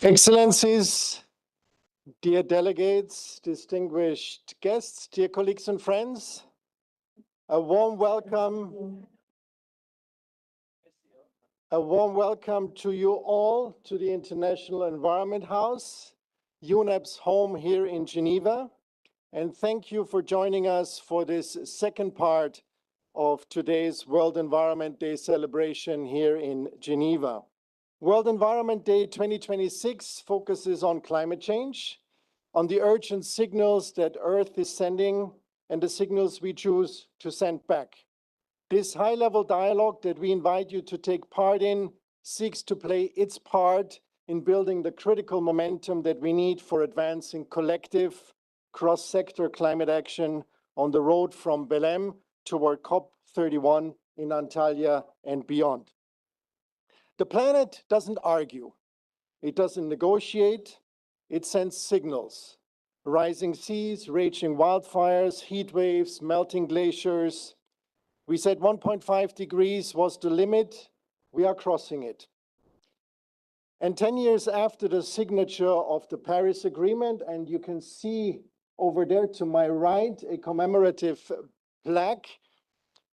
Excellencies, dear delegates, distinguished guests, dear colleagues and friends, a warm welcome to you all to the International Environment House, UNEP's home here in Geneva. And thank you for joining us for this second part of today's World Environment Day celebration here in Geneva. World Environment Day 2026 focuses on climate change, on the urgent signals that Earth is sending and the signals we choose to send back. This high-level dialogue that we invite you to take part in seeks to play its part in building the critical momentum that we need for advancing collective, cross-sector climate action on the road from Belém toward COP31 in Antalya and beyond. The planet doesn't argue, it doesn't negotiate, it sends signals. Rising seas, raging wildfires, heat waves, melting glaciers. We said 1.5 degrees was the limit, we are crossing it. And 10 years after the signature of the Paris Agreement, and you can see over there to my right a commemorative plaque.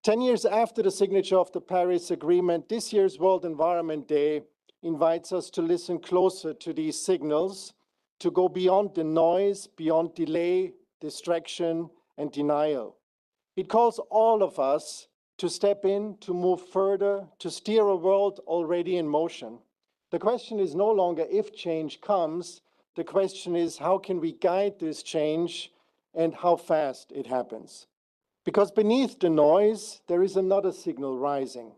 10 years after the signature of the Paris Agreement, this year's World Environment Day invites us to listen closer to these signals, to go beyond the noise, beyond delay, distraction, and denial. It calls all of us to step in, to move further, to steer a world already in motion. The question is no longer if change comes, the question is how can we guide this change and how fast it happens. Because beneath the noise, there is another signal rising.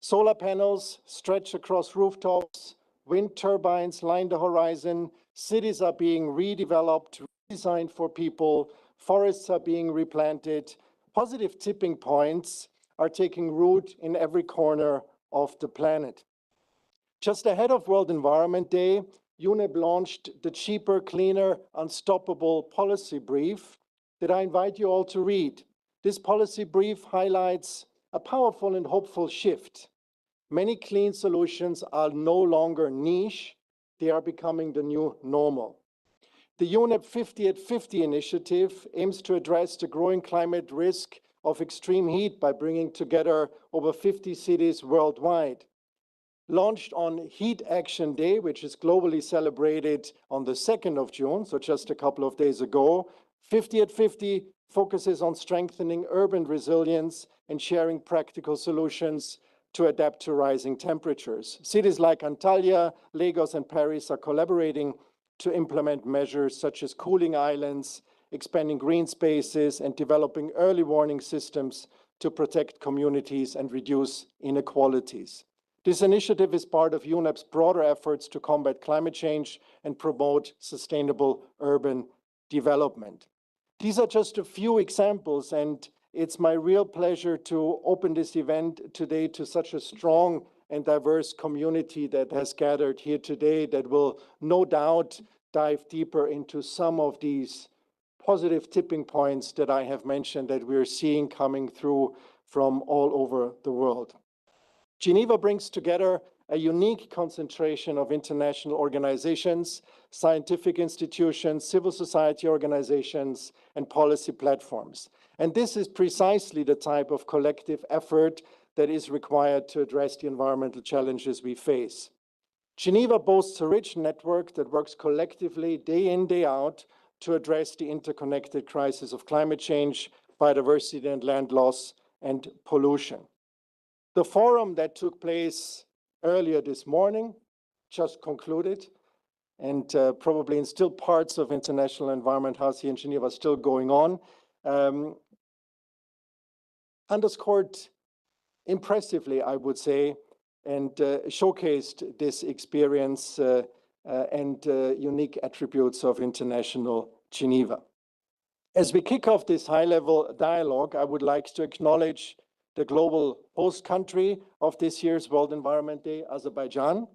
Solar panels stretch across rooftops, wind turbines line the horizon, cities are being redeveloped, redesigned for people, forests are being replanted, positive tipping points are taking root in every corner of the planet. Just ahead of World Environment Day, UNEP launched the Cheaper, Cleaner, Unstoppable policy brief that I invite you all to read. This policy brief highlights a powerful and hopeful shift. Many clean solutions are no longer niche, they are becoming the new normal. The UNEP 50 at 50 initiative aims to address the growing climate risk of extreme heat by bringing together over 50 cities worldwide. Launched on Heat Action Day, which is globally celebrated on the 2nd of June, so just a couple of days ago, 50 at 50 focuses on strengthening urban resilience and sharing practical solutions to adapt to rising temperatures. Cities like Antalya, Lagos, and Paris are collaborating to implement measures such as cooling islands, expanding green spaces, and developing early warning systems to protect communities and reduce inequalities. This initiative is part of UNEP's broader efforts to combat climate change and promote sustainable urban development. These are just a few examples, and it's my real pleasure to open this event today to such a strong and diverse community that has gathered here today that will no doubt dive deeper into some of these positive tipping points that I have mentioned that we're seeing coming through from all over the world. Geneva brings together a unique concentration of international organizations, scientific institutions, civil society organizations, and policy platforms. And this is precisely the type of collective effort that is required to address the environmental challenges we face. Geneva boasts a rich network that works collectively day in, day out to address the interconnected crisis of climate change, biodiversity and land loss, and pollution. The forum that took place earlier this morning, just concluded, and probably in still parts of International Environment House here in Geneva still going on, underscored impressively, I would say, and showcased this experience and unique attributes of International Geneva. As we kick off this high-level dialogue, I would like to acknowledge the global host country of this year's World Environment Day, Azerbaijan.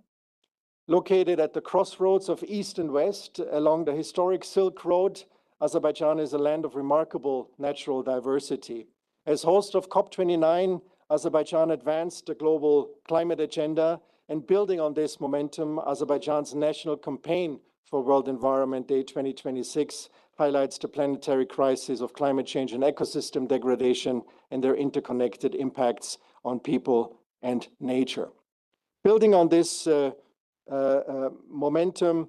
Located at the crossroads of East and West along the historic Silk Road, Azerbaijan is a land of remarkable natural diversity. As host of COP29, Azerbaijan advanced the global climate agenda, and building on this momentum, Azerbaijan's national campaign for World Environment Day 2026 highlights the planetary crisis of climate change and ecosystem degradation and their interconnected impacts on people and nature. Building on this momentum,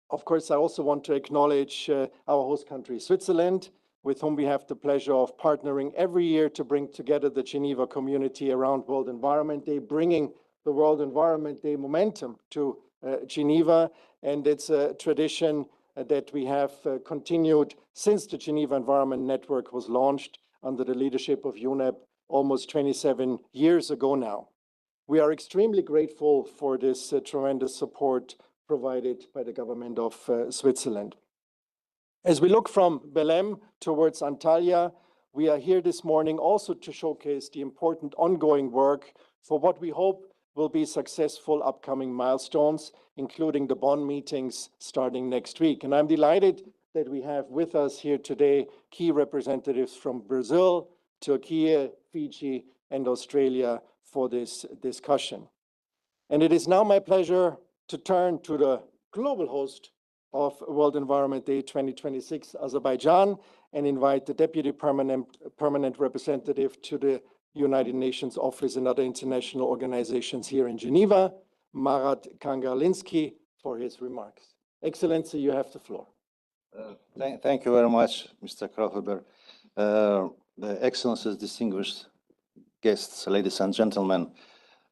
of course, I also want to acknowledge our host country, Switzerland, with whom we have the pleasure of partnering every year to bring together the Geneva community around World Environment Day, bringing the World Environment Day momentum to Geneva. And it's a tradition that we have continued since the Geneva Environment Network was launched under the leadership of UNEP almost 27 years ago now. We are extremely grateful for this tremendous support provided by the government of Switzerland. As we look from Belém towards Antalya, we are here this morning also to showcase the important ongoing work for what we hope will be successful upcoming milestones, including the Bonn meetings starting next week. And I'm delighted that we have with us here today key representatives from Brazil, Turkey, Fiji, and Australia for this discussion. And it is now my pleasure to turn to the global host of World Environment Day 2026, Azerbaijan, and invite the Deputy Permanent Representative to the United Nations Office and other international organizations here in Geneva, Marat Kangarlinsky, for his remarks. Excellency, you have the floor. Thank you very much, Mr. Krauhuber. The Excellencies, distinguished guests, ladies and gentlemen,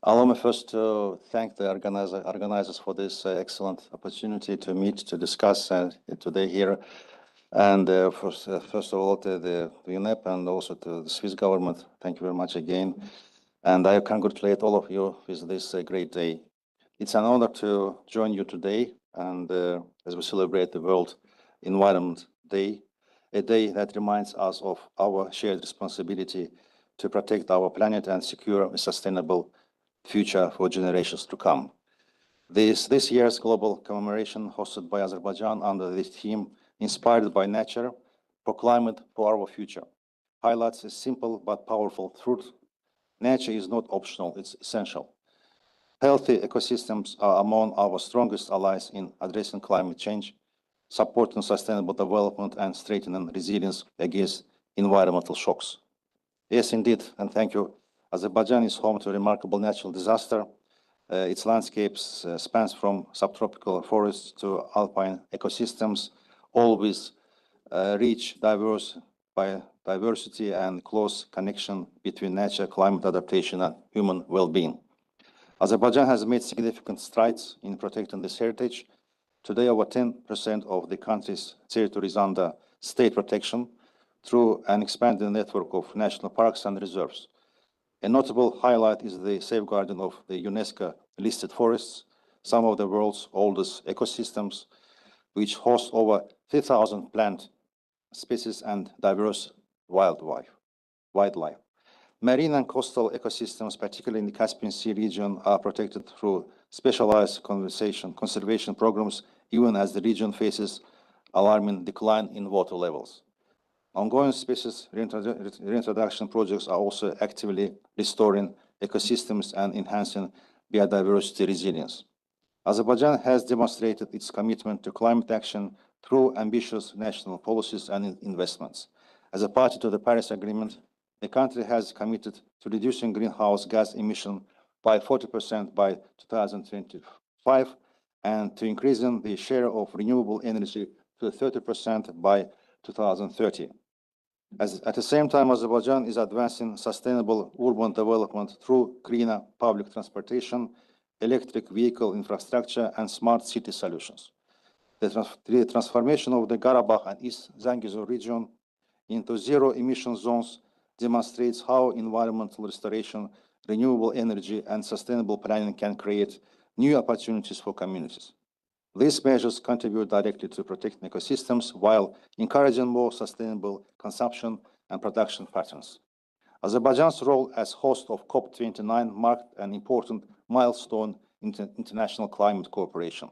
allow me first to thank the organizers for this excellent opportunity to meet, to discuss today here. And first of all, to the UNEP and also to the Swiss government, thank you very much again. And I congratulate all of you with this great day. It's an honor to join you today, and as we celebrate the World Environment Day, a day that reminds us of our shared responsibility to protect our planet and secure a sustainable future for generations to come. This year's global commemoration, hosted by Azerbaijan under the theme Inspired by Nature, for Climate for Our Future, highlights a simple but powerful truth. Nature is not optional, it's essential. Healthy ecosystems are among our strongest allies in addressing climate change, supporting sustainable development, and strengthening resilience against environmental shocks. Yes, indeed, and thank you. Azerbaijan is home to a remarkable natural disaster. Its landscapes spans from subtropical forests to alpine ecosystems, all with rich, diverse biodiversity and close connection between nature, climate adaptation, and human well-being. Azerbaijan has made significant strides in protecting this heritage. Today, over 10% of the country's territory is under state protection through an expanded network of national parks and reserves. A notable highlight is the safeguarding of the UNESCO-listed forests, some of the world's oldest ecosystems, which host over 3,000 plant species and diverse wildlife. Marine and coastal ecosystems, particularly in the Caspian Sea region, are protected through specialized conservation programs, even as the region faces alarming decline in water levels. Ongoing species reintroduction projects are also actively restoring ecosystems and enhancing biodiversity resilience. Azerbaijan has demonstrated its commitment to climate action through ambitious national policies and investments. As a party to the Paris Agreement, the country has committed to reducing greenhouse gas emissions by 40% by 2025 and to increasing the share of renewable energy to 30% by 2030. At the same time, Azerbaijan is advancing sustainable urban development through greener public transportation, electric vehicle infrastructure, and smart city solutions. The transformation of the Karabakh and East Zangezur region into zero-emission zones demonstrates how environmental restoration, renewable energy, and sustainable planning can create new opportunities for communities. These measures contribute directly to protecting ecosystems while encouraging more sustainable consumption and production patterns. Azerbaijan's role as host of COP29 marked an important milestone in international climate cooperation.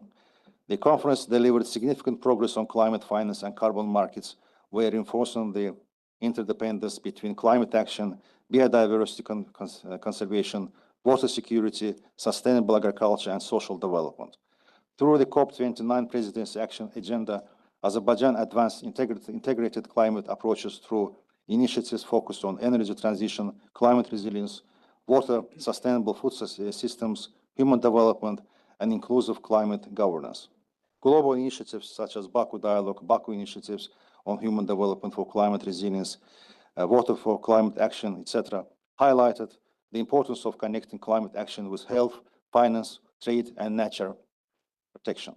The conference delivered significant progress on climate finance and carbon markets, while reinforcing the interdependence between climate action, biodiversity conservation, water security, sustainable agriculture, and social development. Through the COP29 Presidency Action Agenda, Azerbaijan advanced integrated climate approaches through initiatives focused on energy transition, climate resilience, water, sustainable food systems, human development, and inclusive climate governance. Global initiatives such as Baku Dialogue, Baku initiatives on human development for climate resilience, water for climate action, etc., highlighted the importance of connecting climate action with health, finance, trade, and nature protection.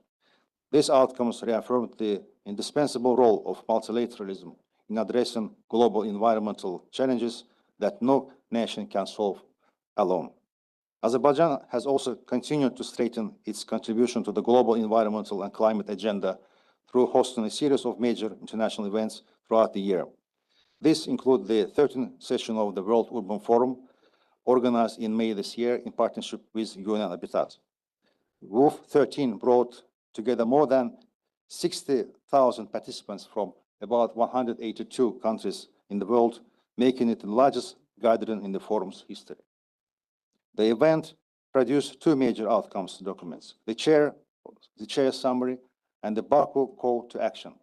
These outcomes reaffirmed the indispensable role of multilateralism in addressing global environmental challenges that no nation can solve alone. Azerbaijan has also continued to strengthen its contribution to the global environmental and climate agenda through hosting a series of major international events throughout the year. This includes the 13th session of the World Urban Forum, organized in May this year in partnership with UN Habitat. WUF 13 brought together more than 60,000 participants from about 182 countries in the world, making it the largest gathering in the forum's history. The event produced two major outcomes documents, the chair summary and the Baku call to action,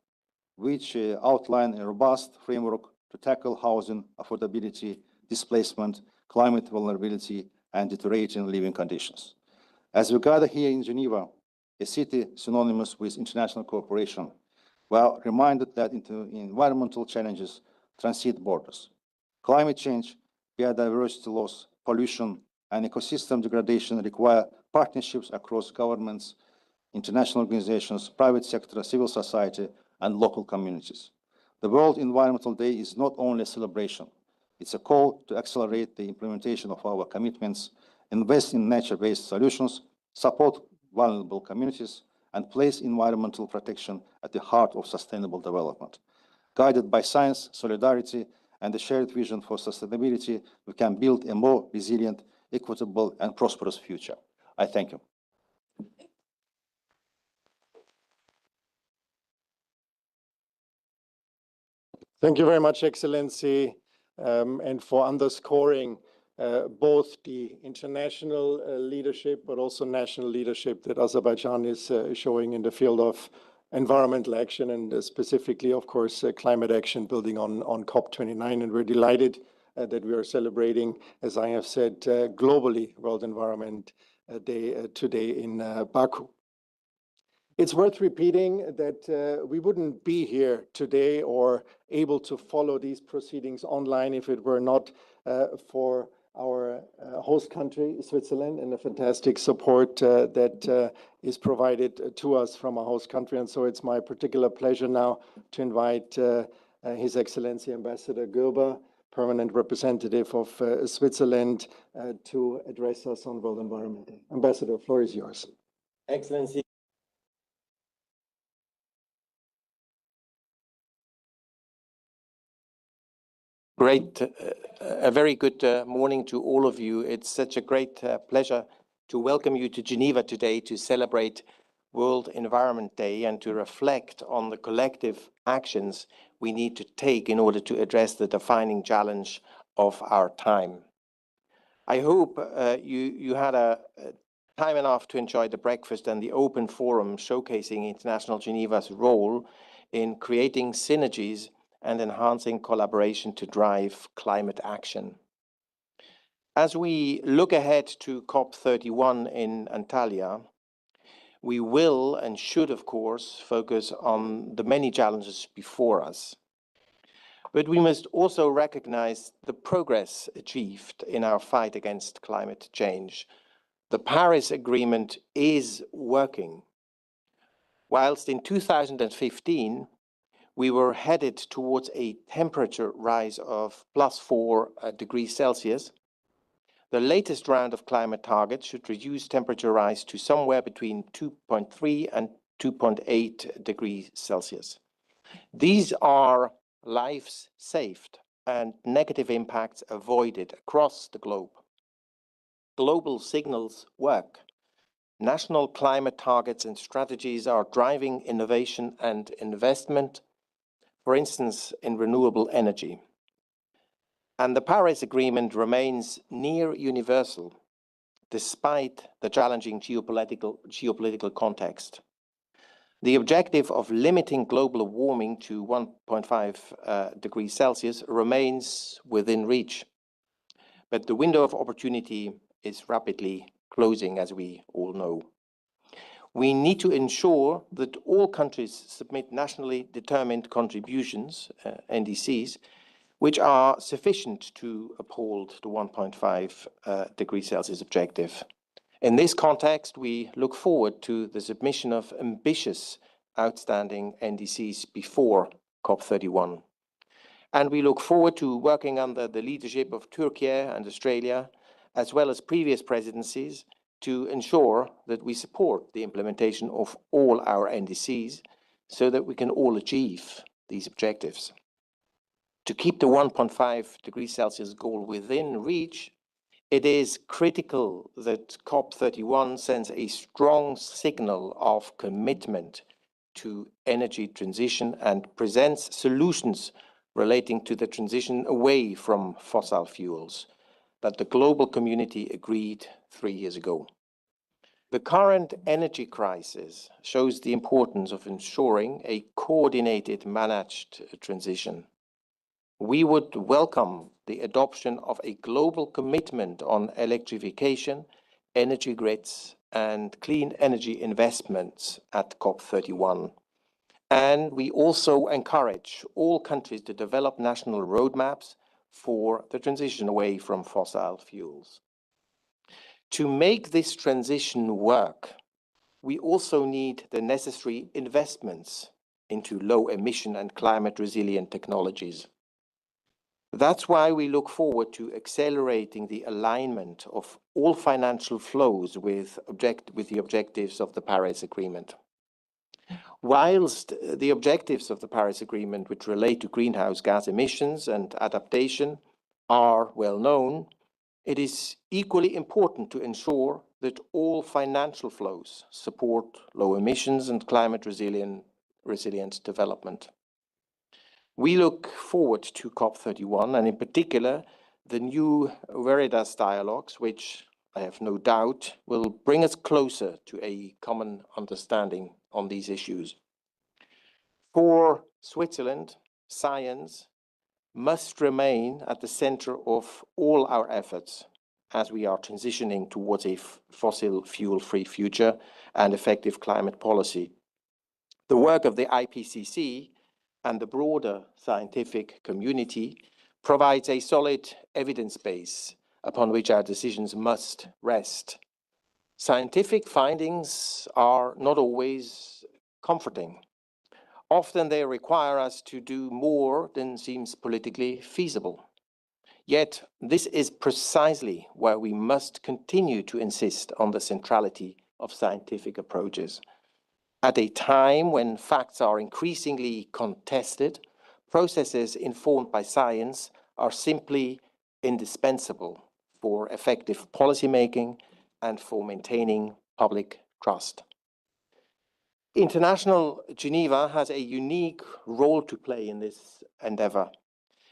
which outline a robust framework to tackle housing affordability, displacement, climate vulnerability, and deteriorating living conditions. As we gather here in Geneva, a city synonymous with international cooperation, we are reminded that environmental challenges transcend borders. Climate change, biodiversity loss, pollution, and ecosystem degradation require partnerships across governments, international organizations, private sector, civil society, and local communities. The World Environmental Day is not only a celebration, it's a call to accelerate the implementation of our commitments, invest in nature-based solutions, support vulnerable communities, and place environmental protection at the heart of sustainable development. Guided by science, solidarity, and a shared vision for sustainability, we can build a more resilient, equitable, and prosperous future. I thank you. Thank you very much, Excellency, and for underscoring both the international leadership, but also national leadership that Azerbaijan is showing in the field of environmental action and specifically, of course, climate action building on COP29. And we're delighted that we are celebrating, as I have said, globally World Environment Day today in Baku. It's worth repeating that we wouldn't be here today or able to follow these proceedings online if it were not for our host country, Switzerland, and the fantastic support that is provided to us from our host country. And so it's my particular pleasure now to invite His Excellency Ambassador Gerber, Permanent Representative of Switzerland, to address us on World Environment Day. Ambassador, the floor is yours. Excellency. Great, a very good morning to all of you. It's such a great pleasure to welcome you to Geneva today to celebrate World Environment Day and to reflect on the collective actions we need to take in order to address the defining challenge of our time. I hope you had time enough to enjoy the breakfast and the open forum showcasing International Geneva's role in creating synergies and enhancing collaboration to drive climate action. As we look ahead to COP31 in Antalya, we will and should, of course, focus on the many challenges before us. But we must also recognize the progress achieved in our fight against climate change. The Paris Agreement is working. Whilst in 2015, we were headed towards a temperature rise of +4 degrees Celsius. The latest round of climate targets should reduce temperature rise to somewhere between 2.3 and 2.8 degrees Celsius. These are lives saved and negative impacts avoided across the globe. Global signals work. National climate targets and strategies are driving innovation and investment, for instance, in renewable energy. And the Paris Agreement remains near universal, despite the challenging geopolitical context. The objective of limiting global warming to 1.5 degrees Celsius remains within reach. But the window of opportunity is rapidly closing, as we all know. We need to ensure that all countries submit nationally determined contributions, NDCs, which are sufficient to uphold the 1.5 degrees Celsius objective. In this context, we look forward to the submission of ambitious outstanding NDCs before COP31. And we look forward to working under the leadership of Turkey and Australia, as well as previous presidencies, to ensure that we support the implementation of all our NDCs so that we can all achieve these objectives. To keep the 1.5 degrees Celsius goal within reach, it is critical that COP31 sends a strong signal of commitment to energy transition and presents solutions relating to the transition away from fossil fuels that the global community agreed 3 years ago. The current energy crisis shows the importance of ensuring a coordinated, managed transition. We would welcome the adoption of a global commitment on electrification, energy grids, and clean energy investments at COP31. And we also encourage all countries to develop national roadmaps for the transition away from fossil fuels. To make this transition work, we also need the necessary investments into low emission and climate resilient technologies. That's why we look forward to accelerating the alignment of all financial flows with the objectives of the Paris Agreement. Whilst the objectives of the Paris Agreement, which relate to greenhouse gas emissions and adaptation, are well known, it is equally important to ensure that all financial flows support low emissions and climate resilient development. We look forward to COP31 and in particular the new Veritas dialogues, which I have no doubt will bring us closer to a common understanding on these issues. For Switzerland, science must remain at the center of all our efforts as we are transitioning towards a fossil fuel-free future and effective climate policy. The work of the IPCC and the broader scientific community provides a solid evidence base upon which our decisions must rest. Scientific findings are not always comforting. Often they require us to do more than seems politically feasible. Yet this is precisely why we must continue to insist on the centrality of scientific approaches. At a time when facts are increasingly contested, processes informed by science are simply indispensable for effective policymaking and for maintaining public trust. International Geneva has a unique role to play in this endeavor.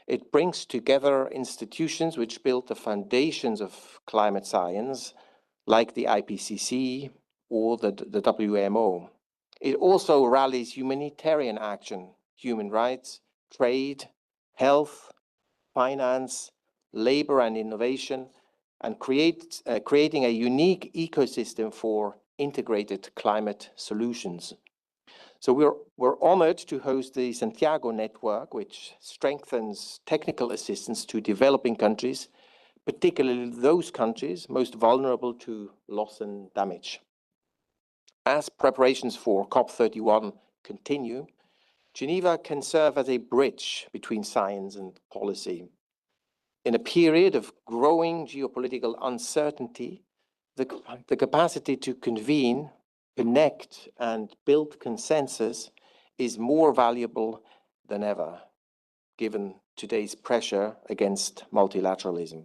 It brings together institutions which build the foundations of climate science, like the IPCC or the WMO. It also rallies humanitarian action, human rights, trade, health, finance, labor and innovation, and creating a unique ecosystem for integrated climate solutions. So we're honored to host the Santiago Network, which strengthens technical assistance to developing countries, particularly those countries most vulnerable to loss and damage. As preparations for COP31 continue, Geneva can serve as a bridge between science and policy. In a period of growing geopolitical uncertainty, the capacity to convene, connect, and build consensus is more valuable than ever, given today's pressure against multilateralism.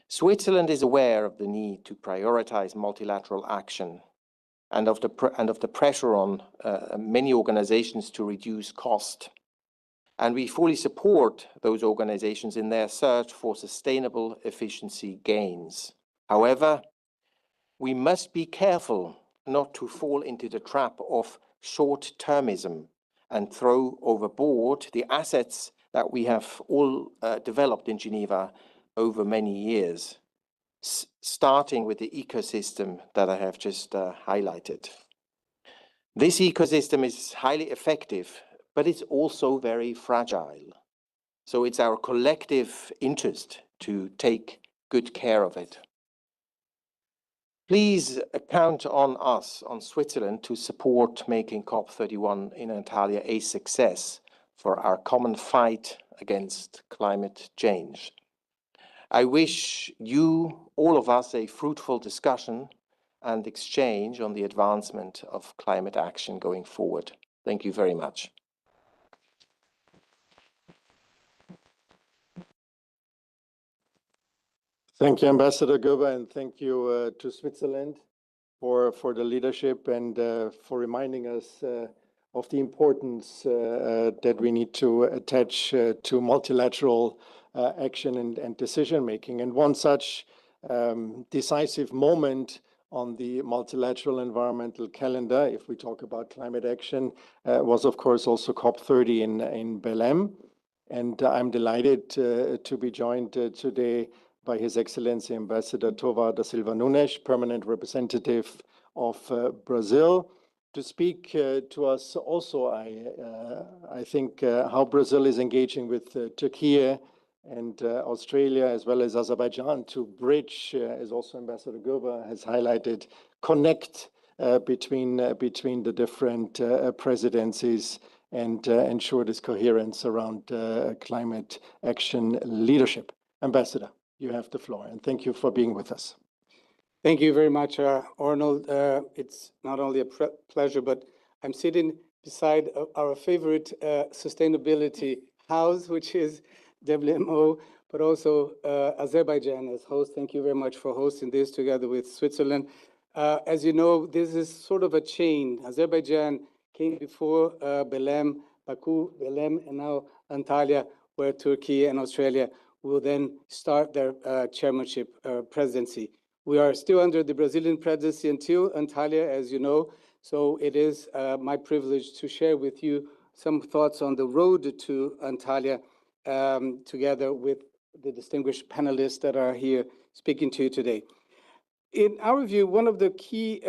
Switzerland is aware of the need to prioritize multilateral action and of the pressure on many organizations to reduce cost. And we fully support those organizations in their search for sustainable efficiency gains. However, we must be careful not to fall into the trap of short-termism and throw overboard the assets that we have all developed in Geneva over many years, starting with the ecosystem that I have just highlighted. This ecosystem is highly effective, but it's also very fragile. So it's our collective interest to take good care of it. Please count on us, on Switzerland, to support making COP31 in Antalya a success for our common fight against climate change. I wish you, all of us, a fruitful discussion and exchange on the advancement of climate action going forward. Thank you very much. Thank you, Ambassador Gerber, and thank you to Switzerland for the leadership and for reminding us of the importance that we need to attach to multilateral action and decision making. And one such decisive moment on the multilateral environmental calendar, if we talk about climate action, was of course also COP30 in Belém. And I'm delighted to be joined today by His Excellency Ambassador Tovar da Silva Nunes, permanent representative of Brazil, to speak to us also, I think, how Brazil is engaging with Turkey and Australia, as well as Azerbaijan, to bridge, as also Ambassador Gerber has highlighted, connect between the different presidencies and ensure this coherence around climate action leadership. Ambassador, you have the floor, and thank you for being with us. Thank you very much, Arnold. It's not only a pleasure, but I'm sitting beside our favorite sustainability house, which is WMO, but also Azerbaijan as host. Thank you very much for hosting this together with Switzerland. As you know, this is sort of a chain. Azerbaijan came before Belém, Baku, Belém, and now Antalya, where Turkey and Australia will then start their chairmanship presidency. We are still under the Brazilian presidency until Antalya, as you know, so it is my privilege to share with you some thoughts on the road to Antalya together with the distinguished panelists that are here speaking to you today. In our view, one of the key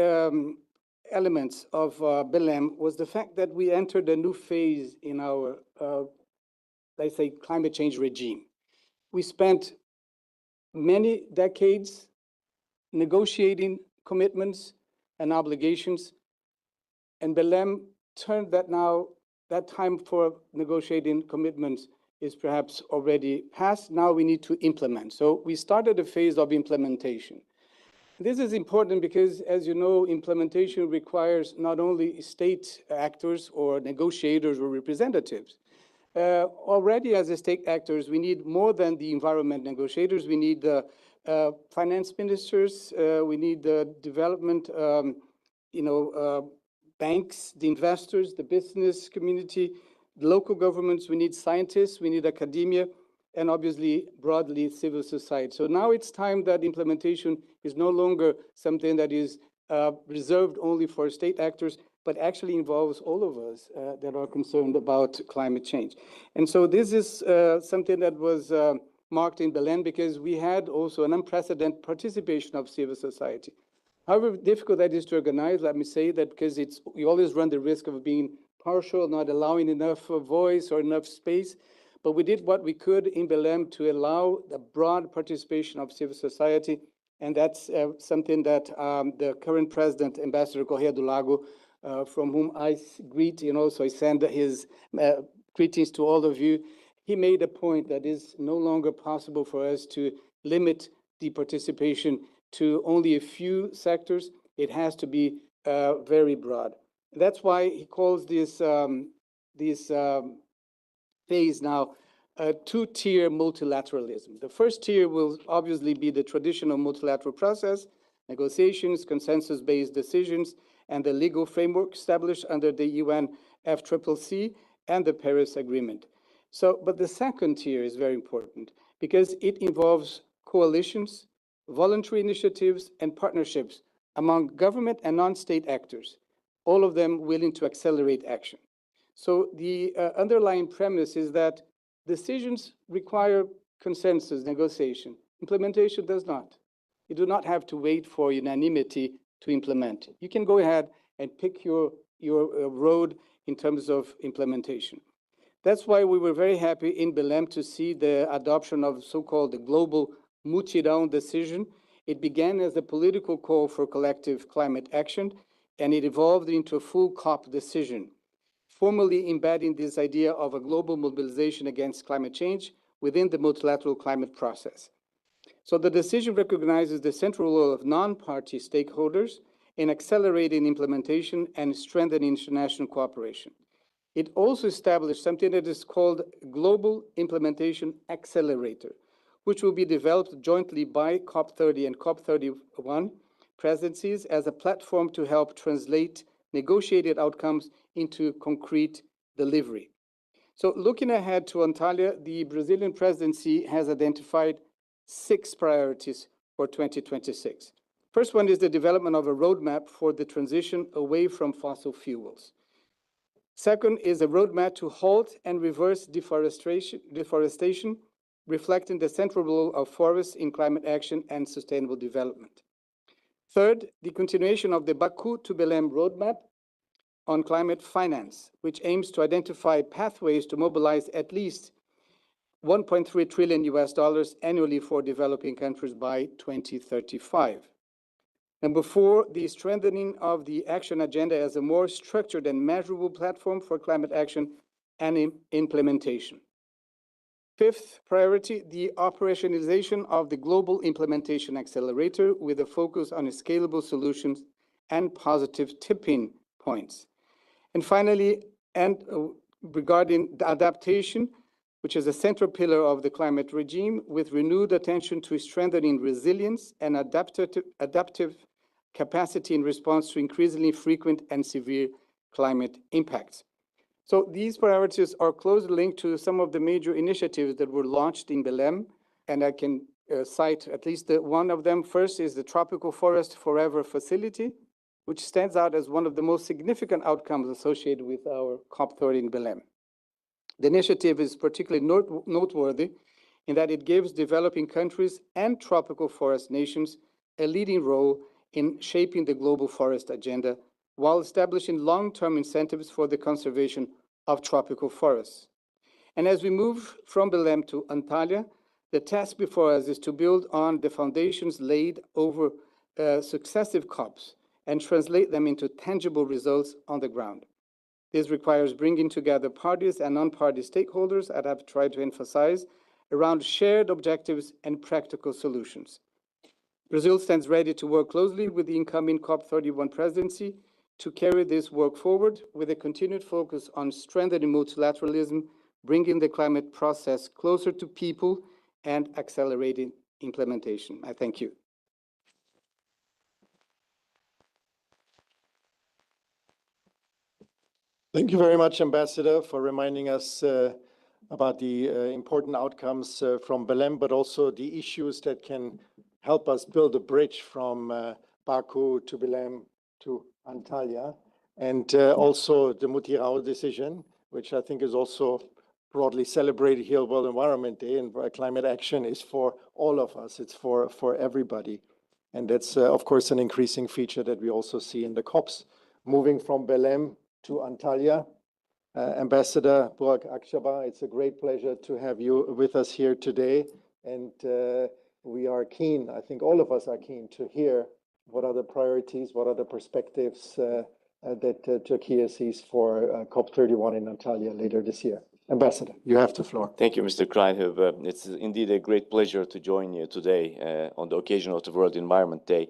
elements of Belém was the fact that we entered a new phase in our, let's say, climate change regime. We spent many decades negotiating commitments and obligations, and Belém turned that time for negotiating commitments is perhaps already past. Now we need to implement. So we started a phase of implementation. This is important because, as you know, implementation requires not only state actors or negotiators or representatives. Already as state actors, we need more than the environment negotiators. We need the finance ministers, we need the development, banks, the investors, the business community, the local governments, we need scientists, we need academia, and obviously broadly civil society. So now it's time that implementation is no longer something that is reserved only for state actors, but actually involves all of us that are concerned about climate change. And so this is something that was marked in Belém because we had also an unprecedented participation of civil society. However difficult that is to organize, let me say that because you always run the risk of being partial, not allowing enough voice or enough space. But we did what we could in Belém to allow the broad participation of civil society. And that's something that the current president, Ambassador Correa do Lago, from whom I greet, so I send his greetings to all of you. He made a point that is no longer possible for us to limit the participation to only a few sectors. It has to be very broad. That's why he calls this phase now a two-tier multilateralism. The first tier will obviously be the traditional multilateral process, negotiations, consensus-based decisions, and the legal framework established under the UNFCCC and the Paris Agreement. So, but the second tier is very important because it involves coalitions, voluntary initiatives, and partnerships among government and non-state actors, all of them willing to accelerate action. So the underlying premise is that decisions require consensus, negotiation. Implementation does not. You do not have to wait for unanimity to implement. You can go ahead and pick your road in terms of implementation. That's why we were very happy in Belém to see the adoption of so-called the global Multilateral decision. It began as a political call for collective climate action, and it evolved into a full COP decision, formally embedding this idea of a global mobilization against climate change within the multilateral climate process. So the decision recognizes the central role of non-party stakeholders in accelerating implementation and strengthening international cooperation. It also established something that is called Global Implementation Accelerator, which will be developed jointly by COP30 and COP31 presidencies as a platform to help translate negotiated outcomes into concrete delivery. So looking ahead to Antalya, the Brazilian presidency has identified 6 priorities for 2026. First one is the development of a roadmap for the transition away from fossil fuels. Second is a roadmap to halt and reverse deforestation, reflecting the central role of forests in climate action and sustainable development. Third, the continuation of the Baku to Belém roadmap on climate finance, which aims to identify pathways to mobilize at least $1.3 trillion annually for developing countries by 2035. Number 4, the strengthening of the action agenda as a more structured and measurable platform for climate action and implementation. Fifth priority, the operationalization of the Global Implementation Accelerator with a focus on scalable solutions and positive tipping points. And finally, regarding the adaptation, which is a central pillar of the climate regime, with renewed attention to strengthening resilience and adaptive capacity in response to increasingly frequent and severe climate impacts. So these priorities are closely linked to some of the major initiatives that were launched in Belém, and I can cite at least one of them. First is the Tropical Forest Forever Facility, which stands out as one of the most significant outcomes associated with our COP30 in Belém. The initiative is particularly noteworthy in that it gives developing countries and tropical forest nations a leading role in shaping the global forest agenda while establishing long-term incentives for the conservation of tropical forests. And as we move from Belém to Antalya, the task before us is to build on the foundations laid over successive COPs and translate them into tangible results on the ground. This requires bringing together parties and non-party stakeholders, as I've tried to emphasize, around shared objectives and practical solutions. Brazil stands ready to work closely with the incoming COP31 presidency to carry this work forward with a continued focus on strengthening multilateralism, bringing the climate process closer to people, and accelerating implementation. I thank you. Thank you very much, Ambassador, for reminding us about the important outcomes from Belém, but also the issues that can help us build a bridge from Baku to Belém to Antalya, and also the Multilateral decision, which I think is also broadly celebrated here World Environment Day, and climate action is for all of us. It's for everybody. And that's, of course, an increasing feature that we also see in the COPs. Moving from Belém to Antalya, Ambassador Burak Akçaba, it's a great pleasure to have you with us here today. And we are keen, I think all of us are keen to hear what are the priorities, what are the perspectives that Turkey sees for COP31 in Antalya later this year. Ambassador, you have the floor. Thank you, Mr. Kreinhoff. It's indeed a great pleasure to join you today on the occasion of the World Environment Day.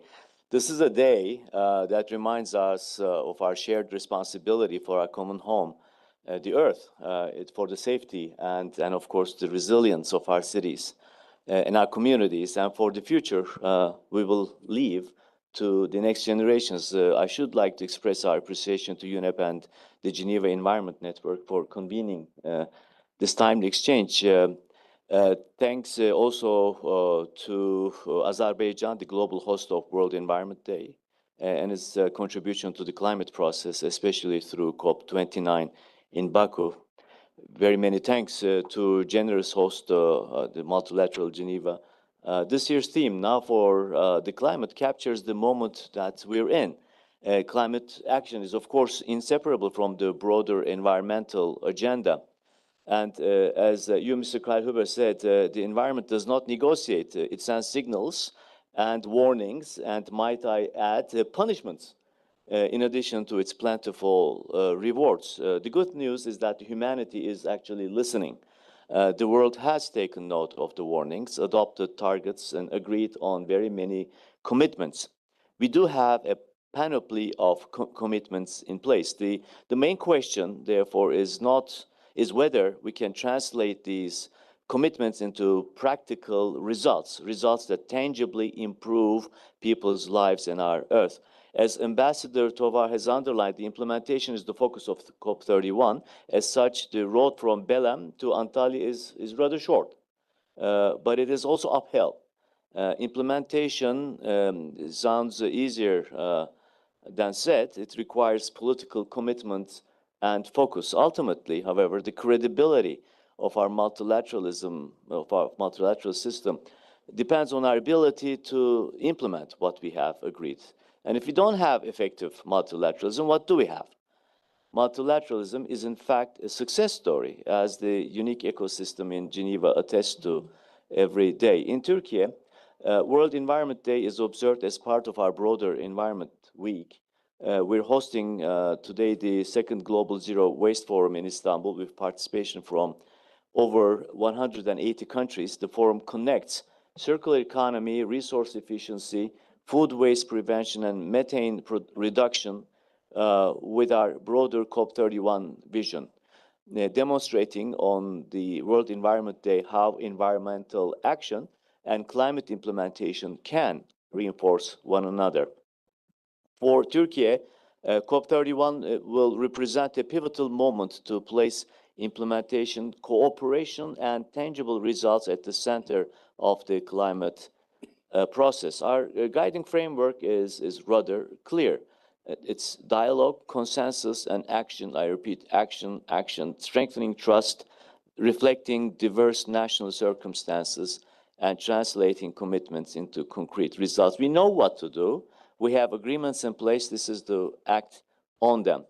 This is a day that reminds us of our shared responsibility for our common home, the Earth, for the safety and of course, the resilience of our cities and our communities. And for the future, we will leave to the next generations. I should like to express our appreciation to UNEP and the Geneva Environment Network for convening this timely exchange. Thanks also to Azerbaijan, the global host of World Environment Day, and its contribution to the climate process, especially through COP29 in Baku. Very many thanks to generous host, the Multilateral Geneva. This year's theme now for the climate captures the moment that we're in. Climate action is, of course, inseparable from the broader environmental agenda. And as you, Mr. Kreilhuber, said, the environment does not negotiate. It sends signals and warnings, and might I add, punishments, in addition to its plentiful rewards. The good news is that humanity is actually listening. The world has taken note of the warnings, adopted targets, and agreed on very many commitments. We do have a panoply of commitments in place. The main question, therefore, is whether we can translate these commitments into practical results, results that tangibly improve people's lives and our Earth. As Ambassador Tovar has underlined, the implementation is the focus of COP31. As such, the road from Belem to Antalya is rather short, but it is also uphill. Implementation sounds easier than said. It requires political commitment and focus. Ultimately, however, the credibility of our multilateralism, of our multilateral system, depends on our ability to implement what we have agreed. And if we don't have effective multilateralism, what do we have? Multilateralism is, in fact, a success story, as the unique ecosystem in Geneva attests to every day. In Turkey, World Environment Day is observed as part of our broader Environment Week. We're hosting today the second Global Zero Waste Forum in Istanbul with participation from over 180 countries. The forum connects circular economy, resource efficiency, food waste prevention, and methane reduction with our broader COP31 vision, demonstrating on the World Environment Day how environmental action and climate implementation can reinforce one another. For Turkey, COP31 will represent a pivotal moment to place implementation, cooperation, and tangible results at the center of the climate process. Our guiding framework is rather clear. It's dialogue, consensus, and action. I repeat, action, action, strengthening trust, reflecting diverse national circumstances, and translating commitments into concrete results. We know what to do. We have agreements in place. This is to act on them.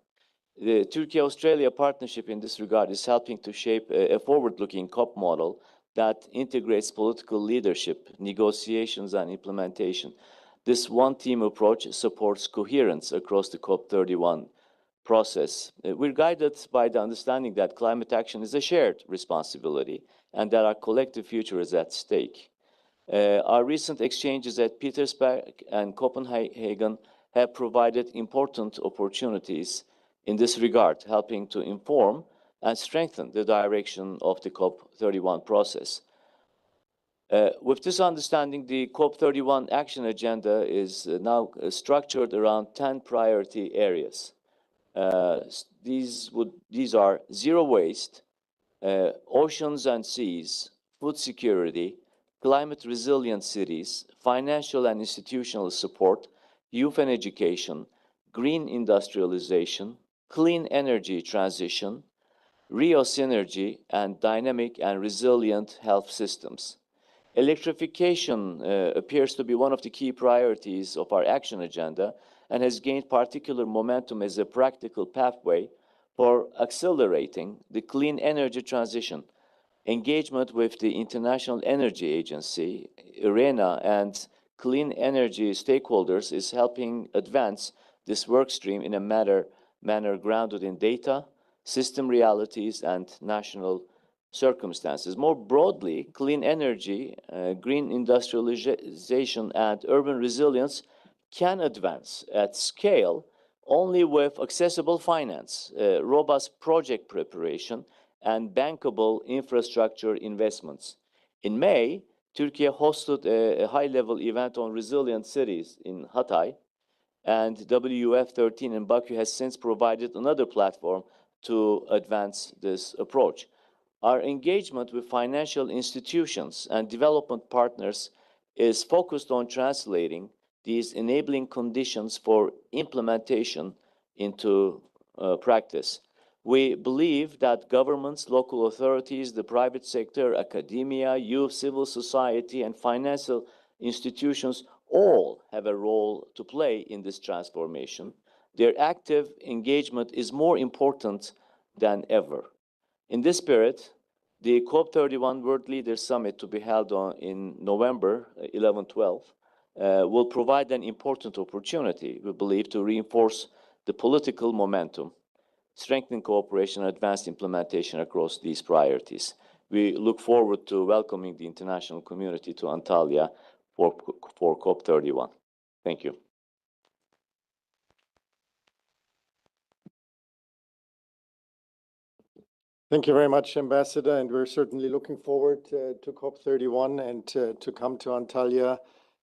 The Turkey-Australia partnership in this regard is helping to shape a forward-looking COP model that integrates political leadership, negotiations, and implementation. This one-team approach supports coherence across the COP31 process. We're guided by the understanding that climate action is a shared responsibility and that our collective future is at stake. Our recent exchanges at Petersburg and Copenhagen have provided important opportunities in this regard, helping to inform and strengthen the direction of the COP31 process. With this understanding, the COP31 action agenda is now structured around 10 priority areas. These are zero waste, oceans and seas, food security, climate resilient cities, financial and institutional support, youth and education, green industrialization, clean energy transition, Rio synergy, and dynamic and resilient health systems. Electrification appears to be one of the key priorities of our action agenda and has gained particular momentum as a practical pathway for accelerating the clean energy transition. Engagement with the International Energy Agency, IRENA, and clean energy stakeholders is helping advance this work stream in a manner grounded in data, system realities, and national circumstances. More broadly, clean energy, green industrialization, and urban resilience can advance at scale only with accessible finance, robust project preparation, and bankable infrastructure investments. In May, Turkey hosted a high-level event on resilient cities in Hatay, and WF13 in Baku has since provided another platform to advance this approach. Our engagement with financial institutions and development partners is focused on translating these enabling conditions for implementation into practice. We believe that governments, local authorities, the private sector, academia, youth, civil society, and financial institutions all have a role to play in this transformation. Their active engagement is more important than ever. In this spirit, the COP31 World Leaders Summit to be held in November 11-12 will provide an important opportunity, we believe, to reinforce the political momentum, strengthen cooperation, and advance implementation across these priorities. We look forward to welcoming the international community to Antalya for COP31. Thank you. Thank you very much, Ambassador, and we're certainly looking forward to COP31 and to come to Antalya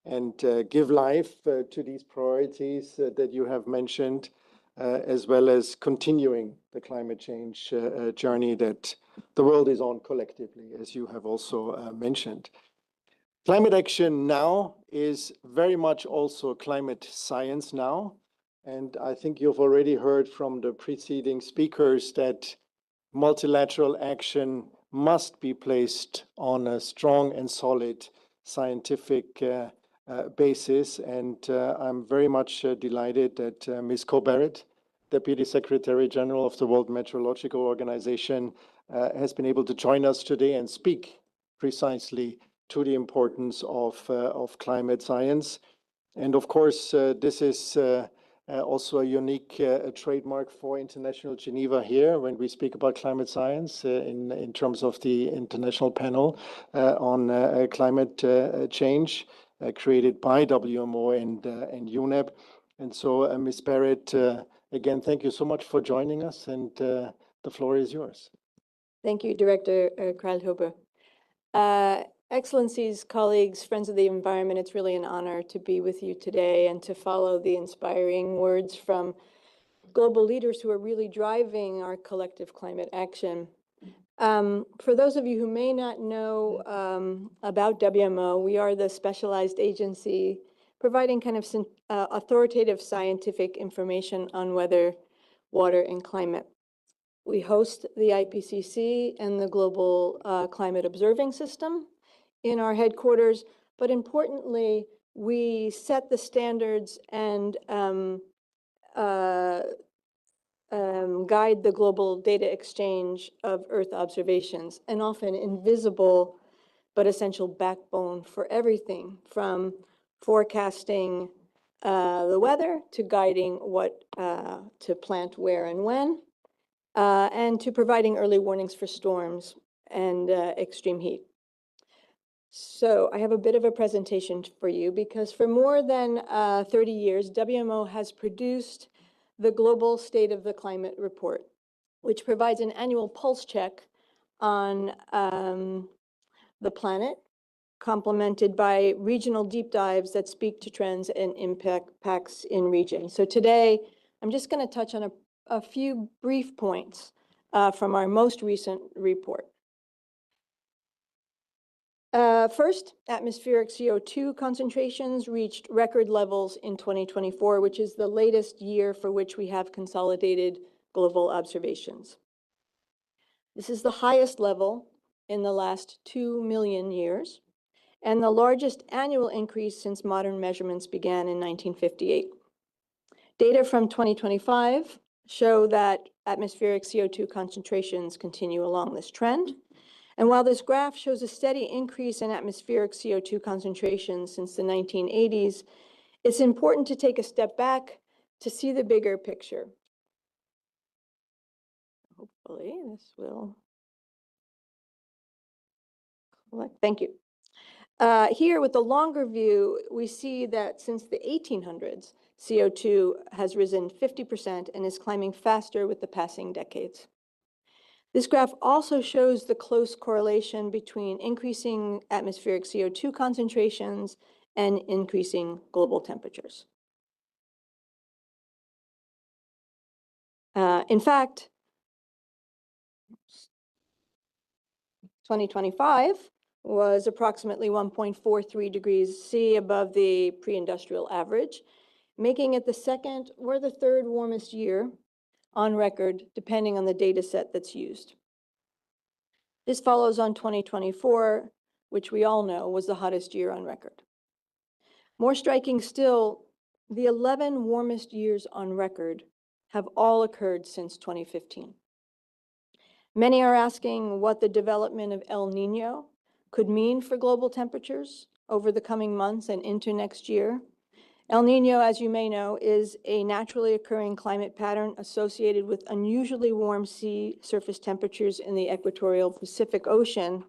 and give life to these priorities that you have mentioned, as well as continuing the climate change journey that the world is on collectively, as you have also mentioned. Climate action now is very much also climate science now, and I think you've already heard from the preceding speakers that multilateral action must be placed on a strong and solid scientific basis. And I'm very much delighted that Ms. Barrett, Deputy Secretary General of the World Meteorological Organization, has been able to join us today and speak precisely to the importance of climate science. And of course, this is also a unique trademark for International Geneva here when we speak about climate science in terms of the International Panel on Climate Change created by WMO and UNEP. And so, Ms. Barrett, again, thank you so much for joining us, and the floor is yours. Thank you, Director Kralhuber. Excellencies, colleagues, friends of the environment, it's really an honor to be with you today and to follow the inspiring words from global leaders who are really driving our collective climate action. For those of you who may not know about WMO, we are the specialized agency providing kind of authoritative scientific information on weather, water, and climate. We host the IPCC and the Global Climate Observing System in our headquarters, but importantly, we set the standards and guide the global data exchange of Earth observations, an often invisible but essential backbone for everything from forecasting the weather to guiding what to plant where and when, and to providing early warnings for storms and extreme heat. So I have a bit of a presentation for you because for more than 30 years, WMO has produced the Global State of the Climate Report, which provides an annual pulse check on the planet, complemented by regional deep dives that speak to trends and impacts in regions. So today, I'm just going to touch on a few brief points from our most recent report. First, atmospheric CO2 concentrations reached record levels in 2024, which is the latest year for which we have consolidated global observations. This is the highest level in the last 2 million years, and the largest annual increase since modern measurements began in 1958. Data from 2025 show that atmospheric CO2 concentrations continue along this trend. And while this graph shows a steady increase in atmospheric CO2 concentrations since the 1980s, it's important to take a step back to see the bigger picture. Hopefully this will collect. Thank you. Here with the longer view, we see that since the 1800s, CO2 has risen 50% and is climbing faster with the passing decades. This graph also shows the close correlation between increasing atmospheric CO2 concentrations and increasing global temperatures. In fact, 2025 was approximately 1.43 degrees C above the pre-industrial average, making it the second or the third warmest year on record, depending on the data set that's used. This follows on 2024, which we all know was the hottest year on record. More striking still, the 11 warmest years on record have all occurred since 2015. Many are asking what the development of El Niño could mean for global temperatures over the coming months and into next year. El Niño, as you may know, is a naturally occurring climate pattern associated with unusually warm sea surface temperatures in the equatorial Pacific Ocean.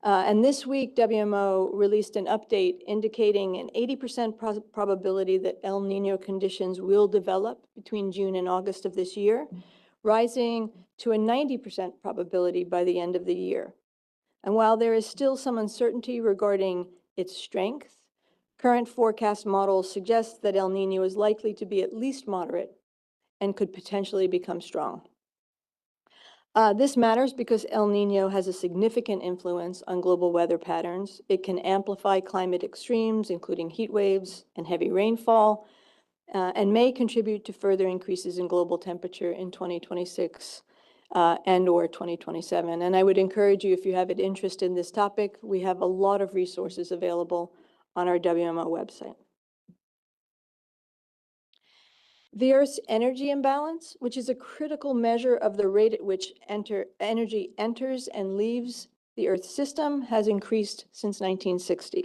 And this week, WMO released an update indicating an 80% probability that El Niño conditions will develop between June and August of this year, rising to a 90% probability by the end of the year. And while there is still some uncertainty regarding its strength, current forecast models suggest that El Niño is likely to be at least moderate and could potentially become strong. This matters because El Niño has a significant influence on global weather patterns. It can amplify climate extremes, including heat waves and heavy rainfall, and may contribute to further increases in global temperature in 2026 and or 2027. And I would encourage you, if you have an interest in this topic, we have a lot of resources available on our WMO website. The Earth's energy imbalance, which is a critical measure of the rate at which energy enters and leaves the Earth's system, has increased since 1960.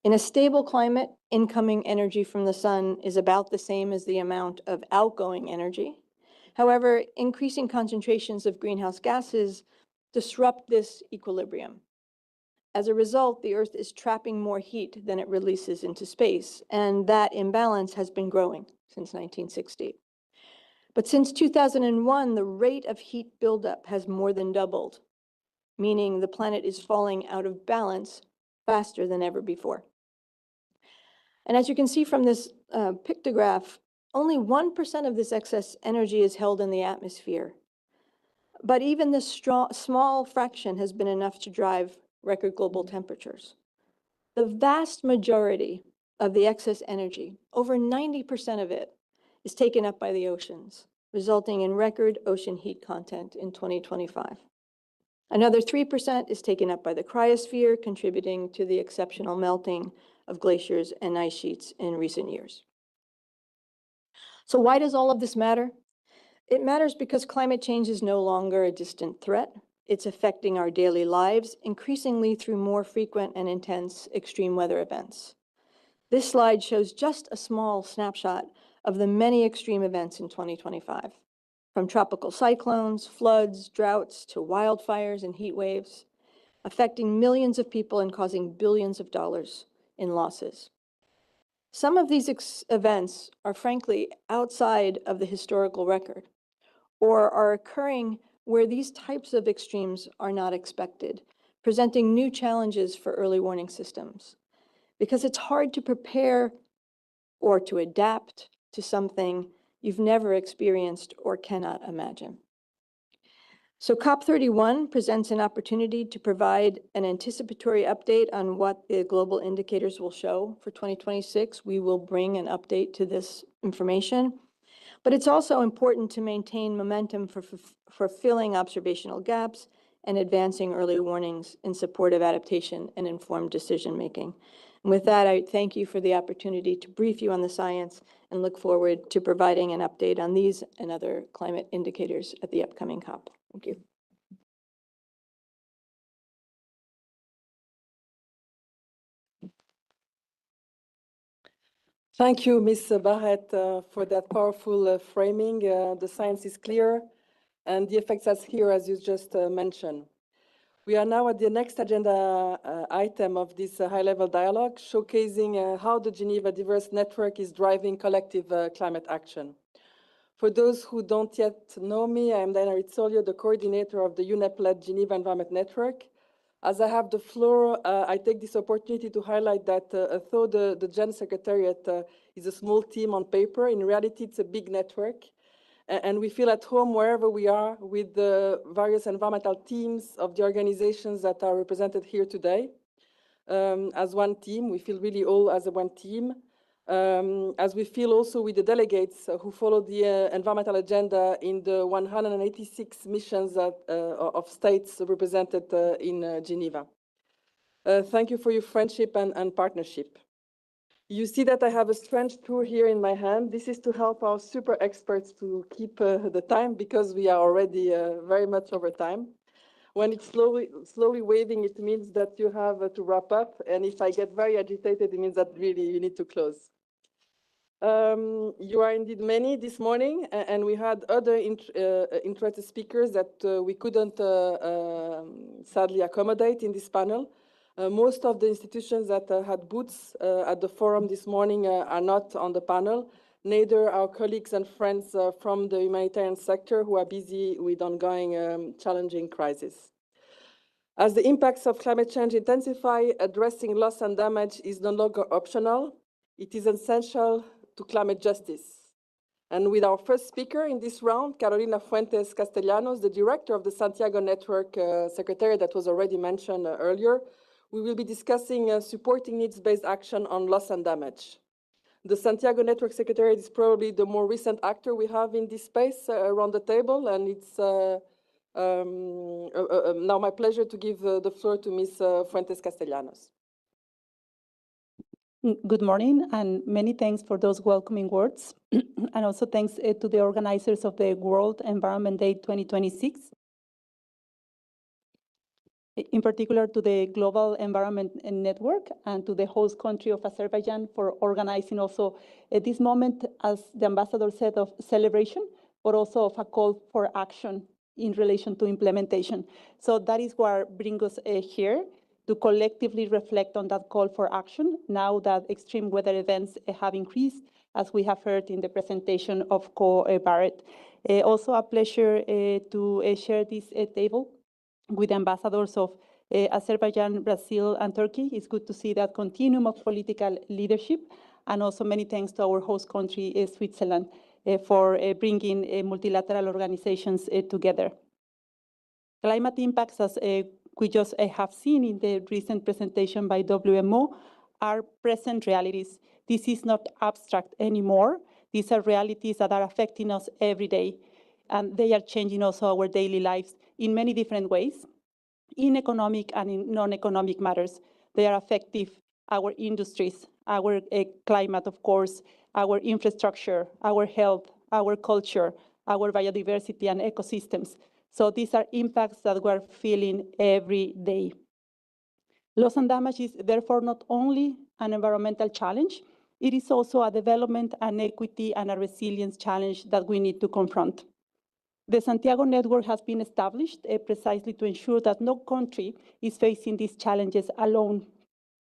In a stable climate, incoming energy from the sun is about the same as the amount of outgoing energy. However, increasing concentrations of greenhouse gases disrupt this equilibrium. As a result, the Earth is trapping more heat than it releases into space, and that imbalance has been growing since 1960. But since 2001, the rate of heat buildup has more than doubled, meaning the planet is falling out of balance faster than ever before. And as you can see from this pictograph, only 1% of this excess energy is held in the atmosphere. But even this small fraction has been enough to drive record global temperatures. The vast majority of the excess energy, over 90% of it, is taken up by the oceans, resulting in record ocean heat content in 2025. Another 3% is taken up by the cryosphere, contributing to the exceptional melting of glaciers and ice sheets in recent years. So why does all of this matter? It matters because climate change is no longer a distant threat. It's affecting our daily lives, increasingly through more frequent and intense extreme weather events. This slide shows just a small snapshot of the many extreme events in 2025, from tropical cyclones, floods, droughts, to wildfires and heat waves, affecting millions of people and causing billions of dollars in losses. Some of these events are frankly outside of the historical record, or are occurring where these types of extremes are not expected, presenting new challenges for early warning systems. Because it's hard to prepare or to adapt to something you've never experienced or cannot imagine. So COP31 presents an opportunity to provide an anticipatory update on what the global indicators will show for 2026. We will bring an update to this information. But it's also important to maintain momentum for filling observational gaps and advancing early warnings in support of adaptation and informed decision-making. And with that, I thank you for the opportunity to brief you on the science and look forward to providing an update on these and other climate indicators at the upcoming COP. Thank you. Thank you, Ms. Barrett, for that powerful framing. The science is clear, and the effects are here, as you just mentioned. We are now at the next agenda item of this high-level dialogue, showcasing how the Geneva Diverse Network is driving collective climate action. For those who don't yet know me, I am Diana Rizzolio, the coordinator of the UNEP-led Geneva Environment Network. As I have the floor, I take this opportunity to highlight that although the Gen Secretariat is a small team on paper, in reality it's a big network. And we feel at home wherever we are with the various environmental teams of the organizations that are represented here today. As one team, we feel really all as a one team. As we feel also with the delegates who follow the environmental agenda in the 186 missions of states represented in Geneva. Thank you for your friendship and partnership. You see that I have a strange tool here in my hand. This is to help our super experts to keep the time because we are already very much over time. When it's slowly waving, it means that you have to wrap up. And if I get very agitated, it means that really you need to close. You are indeed many this morning, and we had other interested speakers that we couldn't sadly accommodate in this panel. Most of the institutions that had booths at the forum this morning are not on the panel, neither our colleagues and friends from the humanitarian sector who are busy with ongoing challenging crises. As the impacts of climate change intensify, addressing loss and damage is no longer optional. It is essential to climate justice. And with our first speaker in this round, Carolina Fuentes Castellanos, the director of the Santiago Network Secretariat that was already mentioned earlier, we will be discussing supporting needs-based action on loss and damage. The Santiago Network Secretariat is probably the more recent actor we have in this space around the table, and it's now my pleasure to give the floor to Ms. Fuentes Castellanos. Good morning, and many thanks for those welcoming words. And also thanks to the organizers of the World Environment Day 2026. In particular to the Global Environment Network and to the host country of Azerbaijan for organizing also this moment, as the ambassador said, of celebration, but also of a call for action in relation to implementation. So that is what brings us here, to collectively reflect on that call for action now that extreme weather events have increased, as we have heard in the presentation of Co Barrett. Also a pleasure to share this table with ambassadors of Azerbaijan, Brazil, and Turkey. It's good to see that continuum of political leadership, and also many thanks to our host country, Switzerland, for bringing multilateral organizations together. Climate impacts, as we just have seen in the recent presentation by WMO, are present realities. This is not abstract anymore. These are realities that are affecting us every day, and they are changing also our daily lives in many different ways, in economic and in non-economic matters. They are affecting our industries, our climate, of course, our infrastructure, our health, our culture, our biodiversity and ecosystems. So these are impacts that we're feeling every day. Loss and damage is therefore not only an environmental challenge, it is also a development, an equity, and a resilience challenge that we need to confront. The Santiago Network has been established precisely to ensure that no country is facing these challenges alone,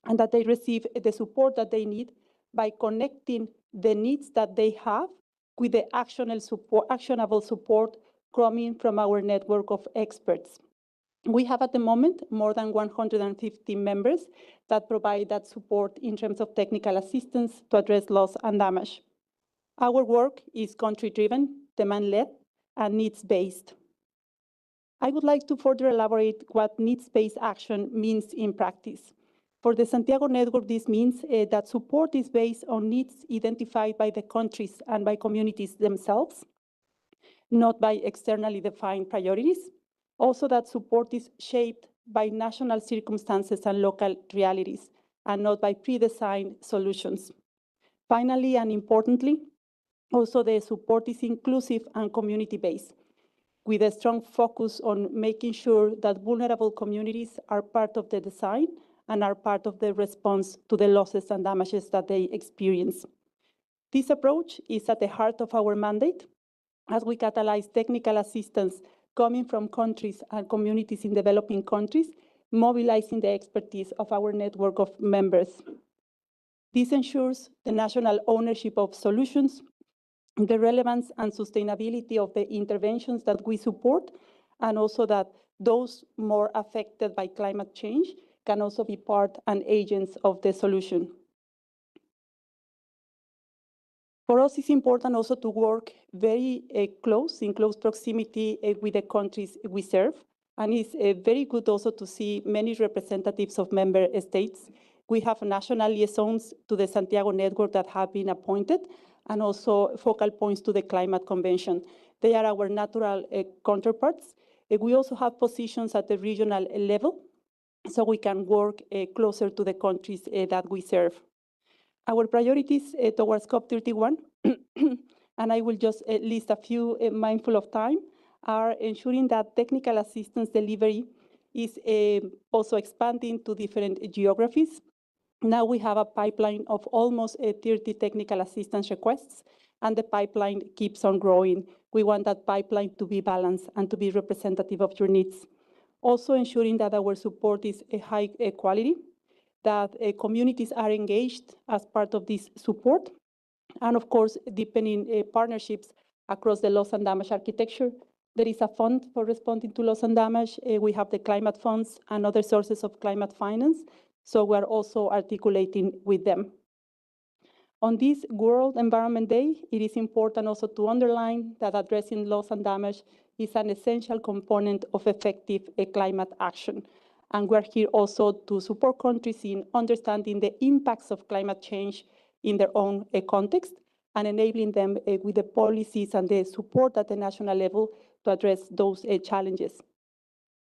and that they receive the support that they need by connecting the needs that they have with the actionable support coming from our network of experts. We have at the moment more than 150 members that provide that support in terms of technical assistance to address loss and damage. Our work is country-driven, demand-led, and needs-based. I would like to further elaborate what needs-based action means in practice. For the Santiago Network, this means that support is based on needs identified by the countries and by communities themselves, not by externally defined priorities. Also, that support is shaped by national circumstances and local realities, and not by pre-designed solutions. Finally, and importantly, also the support is inclusive and community-based, with a strong focus on making sure that vulnerable communities are part of the design and are part of the response to the losses and damages that they experience. This approach is at the heart of our mandate, as we catalyze technical assistance coming from countries and communities in developing countries, mobilizing the expertise of our network of members. This ensures the national ownership of solutions, the relevance and sustainability of the interventions that we support, and also that those more affected by climate change can also be part and agents of the solution. For us, it's important also to work very in close proximity with the countries we serve. And it's very good also to see many representatives of member states. We have national liaisons to the Santiago network that have been appointed, and also focal points to the Climate Convention. They are our natural counterparts. We also have positions at the regional level, so we can work closer to the countries that we serve. Our priorities towards COP31, and I will just list a few mindful of time, are ensuring that technical assistance delivery is also expanding to different geographies. Now we have a pipeline of almost 30 technical assistance requests, and the pipeline keeps on growing. We want that pipeline to be balanced and to be representative of your needs. Also ensuring that our support is a high quality, that communities are engaged as part of this support, and of course, deepening partnerships across the loss and damage architecture. There is a fund for responding to loss and damage. We have the climate funds and other sources of climate finance, so we're also articulating with them. On this World Environment Day, it is important also to underline that addressing loss and damage is an essential component of effective climate action. And we're here also to support countries in understanding the impacts of climate change in their own context and enabling them with the policies and the support at the national level to address those challenges.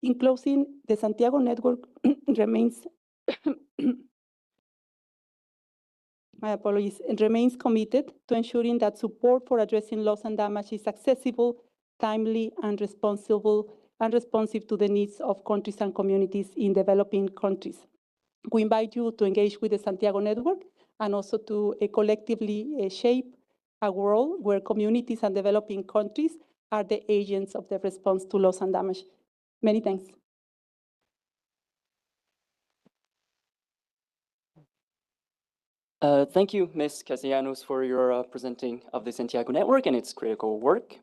In closing, the Santiago network remains remains committed to ensuring that support for addressing loss and damage is accessible, timely, and responsive to the needs of countries and communities in developing countries. We invite you to engage with the Santiago network and also to collectively shape a world where communities and developing countries are the agents of the response to loss and damage. Many thanks. Thank you, Ms. Castellanos, for your presenting of the Santiago Network and its critical work.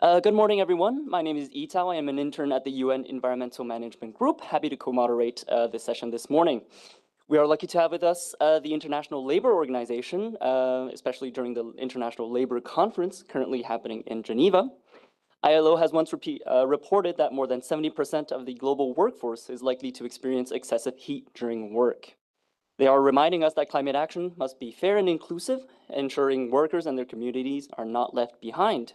Good morning, everyone. My name is Itao. I am an intern at the UN Environmental Management Group. Happy to co-moderate this session this morning. We are lucky to have with us the International Labour Organization, especially during the International Labour Conference currently happening in Geneva. ILO has once reported that more than 70% of the global workforce is likely to experience excessive heat during work. They are reminding us that climate action must be fair and inclusive, ensuring workers and their communities are not left behind.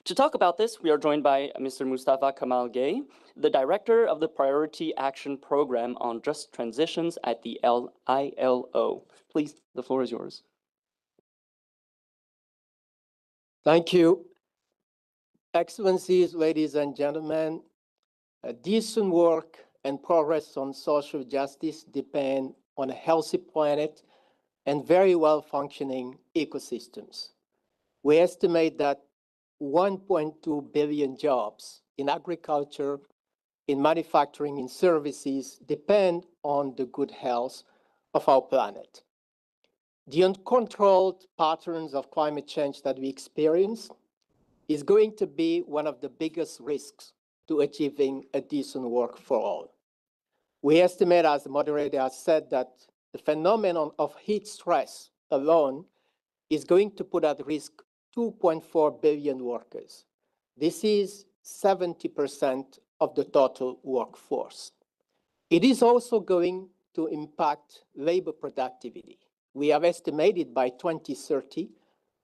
To talk about this, we are joined by Mr. Mustafa Kamal Gay, the Director of the Priority Action Program on Just Transitions at the ILO. Please, the floor is yours. Thank you. Excellencies, ladies and gentlemen, decent work and progress on social justice depend on a healthy planet and very well-functioning ecosystems. We estimate that 1.2 billion jobs in agriculture, in manufacturing, in services depend on the good health of our planet. The uncontrolled patterns of climate change that we experience is going to be one of the biggest risks to achieving a decent work for all. We estimate, as the moderator has said, that the phenomenon of heat stress alone is going to put at risk 2.4 billion workers. This is 70% of the total workforce. It is also going to impact labor productivity. We have estimated by 2030,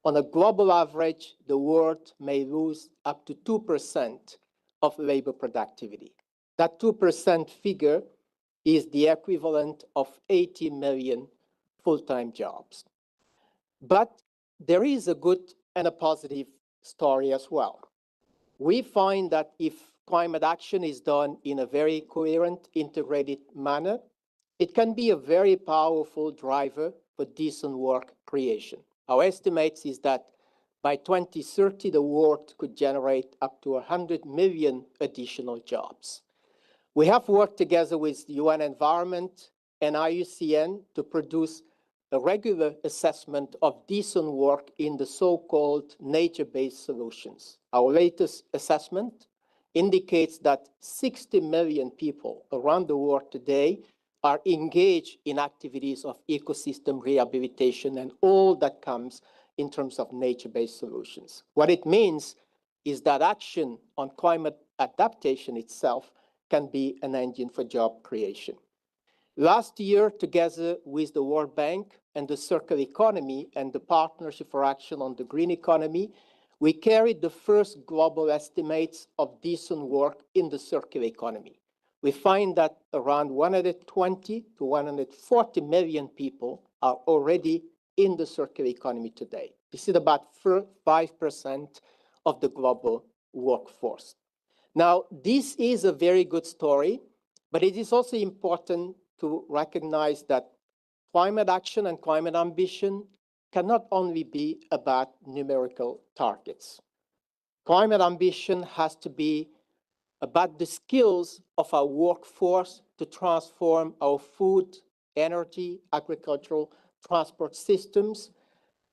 on a global average, the world may lose up to 2% of labor productivity. That 2% figure is the equivalent of 80 million full-time jobs. But there is a good and a positive story as well. We find that if climate action is done in a very coherent, integrated manner, it can be a very powerful driver for decent work creation. Our estimates is that by 2030, the world could generate up to 100 million additional jobs. We have worked together with the UN Environment and IUCN to produce a regular assessment of decent work in the so-called nature-based solutions. Our latest assessment indicates that 60 million people around the world today are engaged in activities of ecosystem rehabilitation and all that comes in terms of nature-based solutions. What it means is that action on climate adaptation itself can be an engine for job creation. Last year, together with the World Bank and the Circular Economy and the Partnership for Action on the Green Economy, we carried the first global estimates of decent work in the circular economy. We find that around 120 to 140 million people are already in the circular economy today. This is about 5% of the global workforce. Now, this is a very good story, but it is also important to recognize that climate action and climate ambition cannot only be about numerical targets. Climate ambition has to be about the skills of our workforce to transform our food, energy, agricultural, transport systems.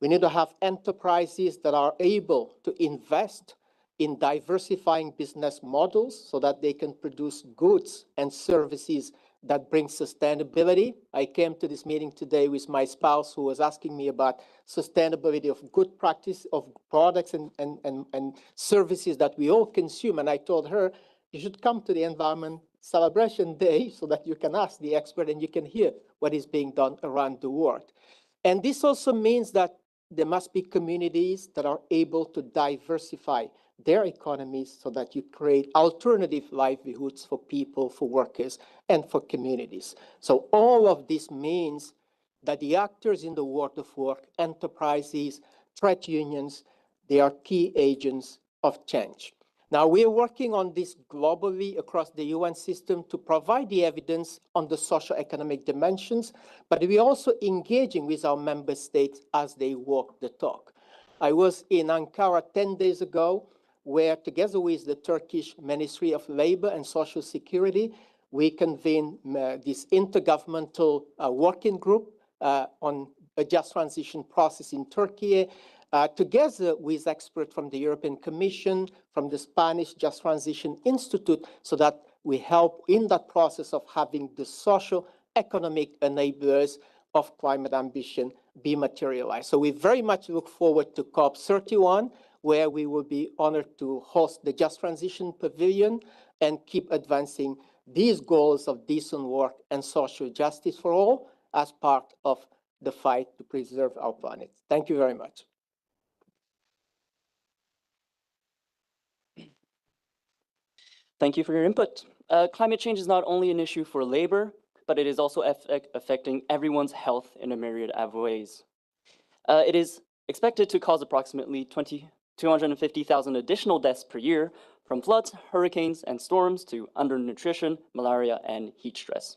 We need to have enterprises that are able to invest in diversifying business models so that they can produce goods and services that bring sustainability. I came to this meeting today with my spouse who was asking me about sustainability of good practice of products and services that we all consume. And I told her, you should come to the Environment Celebration Day so that you can ask the expert and you can hear what is being done around the world. And this also means that there must be communities that are able to diversify their economies so that you create alternative livelihoods for people, for workers, and for communities. So all of this means that the actors in the world of work, enterprises, trade unions, they are key agents of change. Now, we are working on this globally across the UN system to provide the evidence on the socio-economic dimensions, but we are also engaging with our member states as they walk the talk. I was in Ankara 10 days ago, where together with the Turkish Ministry of Labor and Social Security, we convened this intergovernmental working group on a just transition process in Turkey, together with experts from the European Commission, from the Spanish Just Transition Institute, so that we help in that process of having the social economic enablers of climate ambition be materialized. So we very much look forward to COP31, where we will be honored to host the Just Transition Pavilion and keep advancing these goals of decent work and social justice for all as part of the fight to preserve our planet. Thank you very much. Thank you for your input. Climate change is not only an issue for labor, but it is also affecting everyone's health in a myriad of ways. It is expected to cause approximately 250,000 additional deaths per year from floods, hurricanes, and storms to undernutrition, malaria, and heat stress.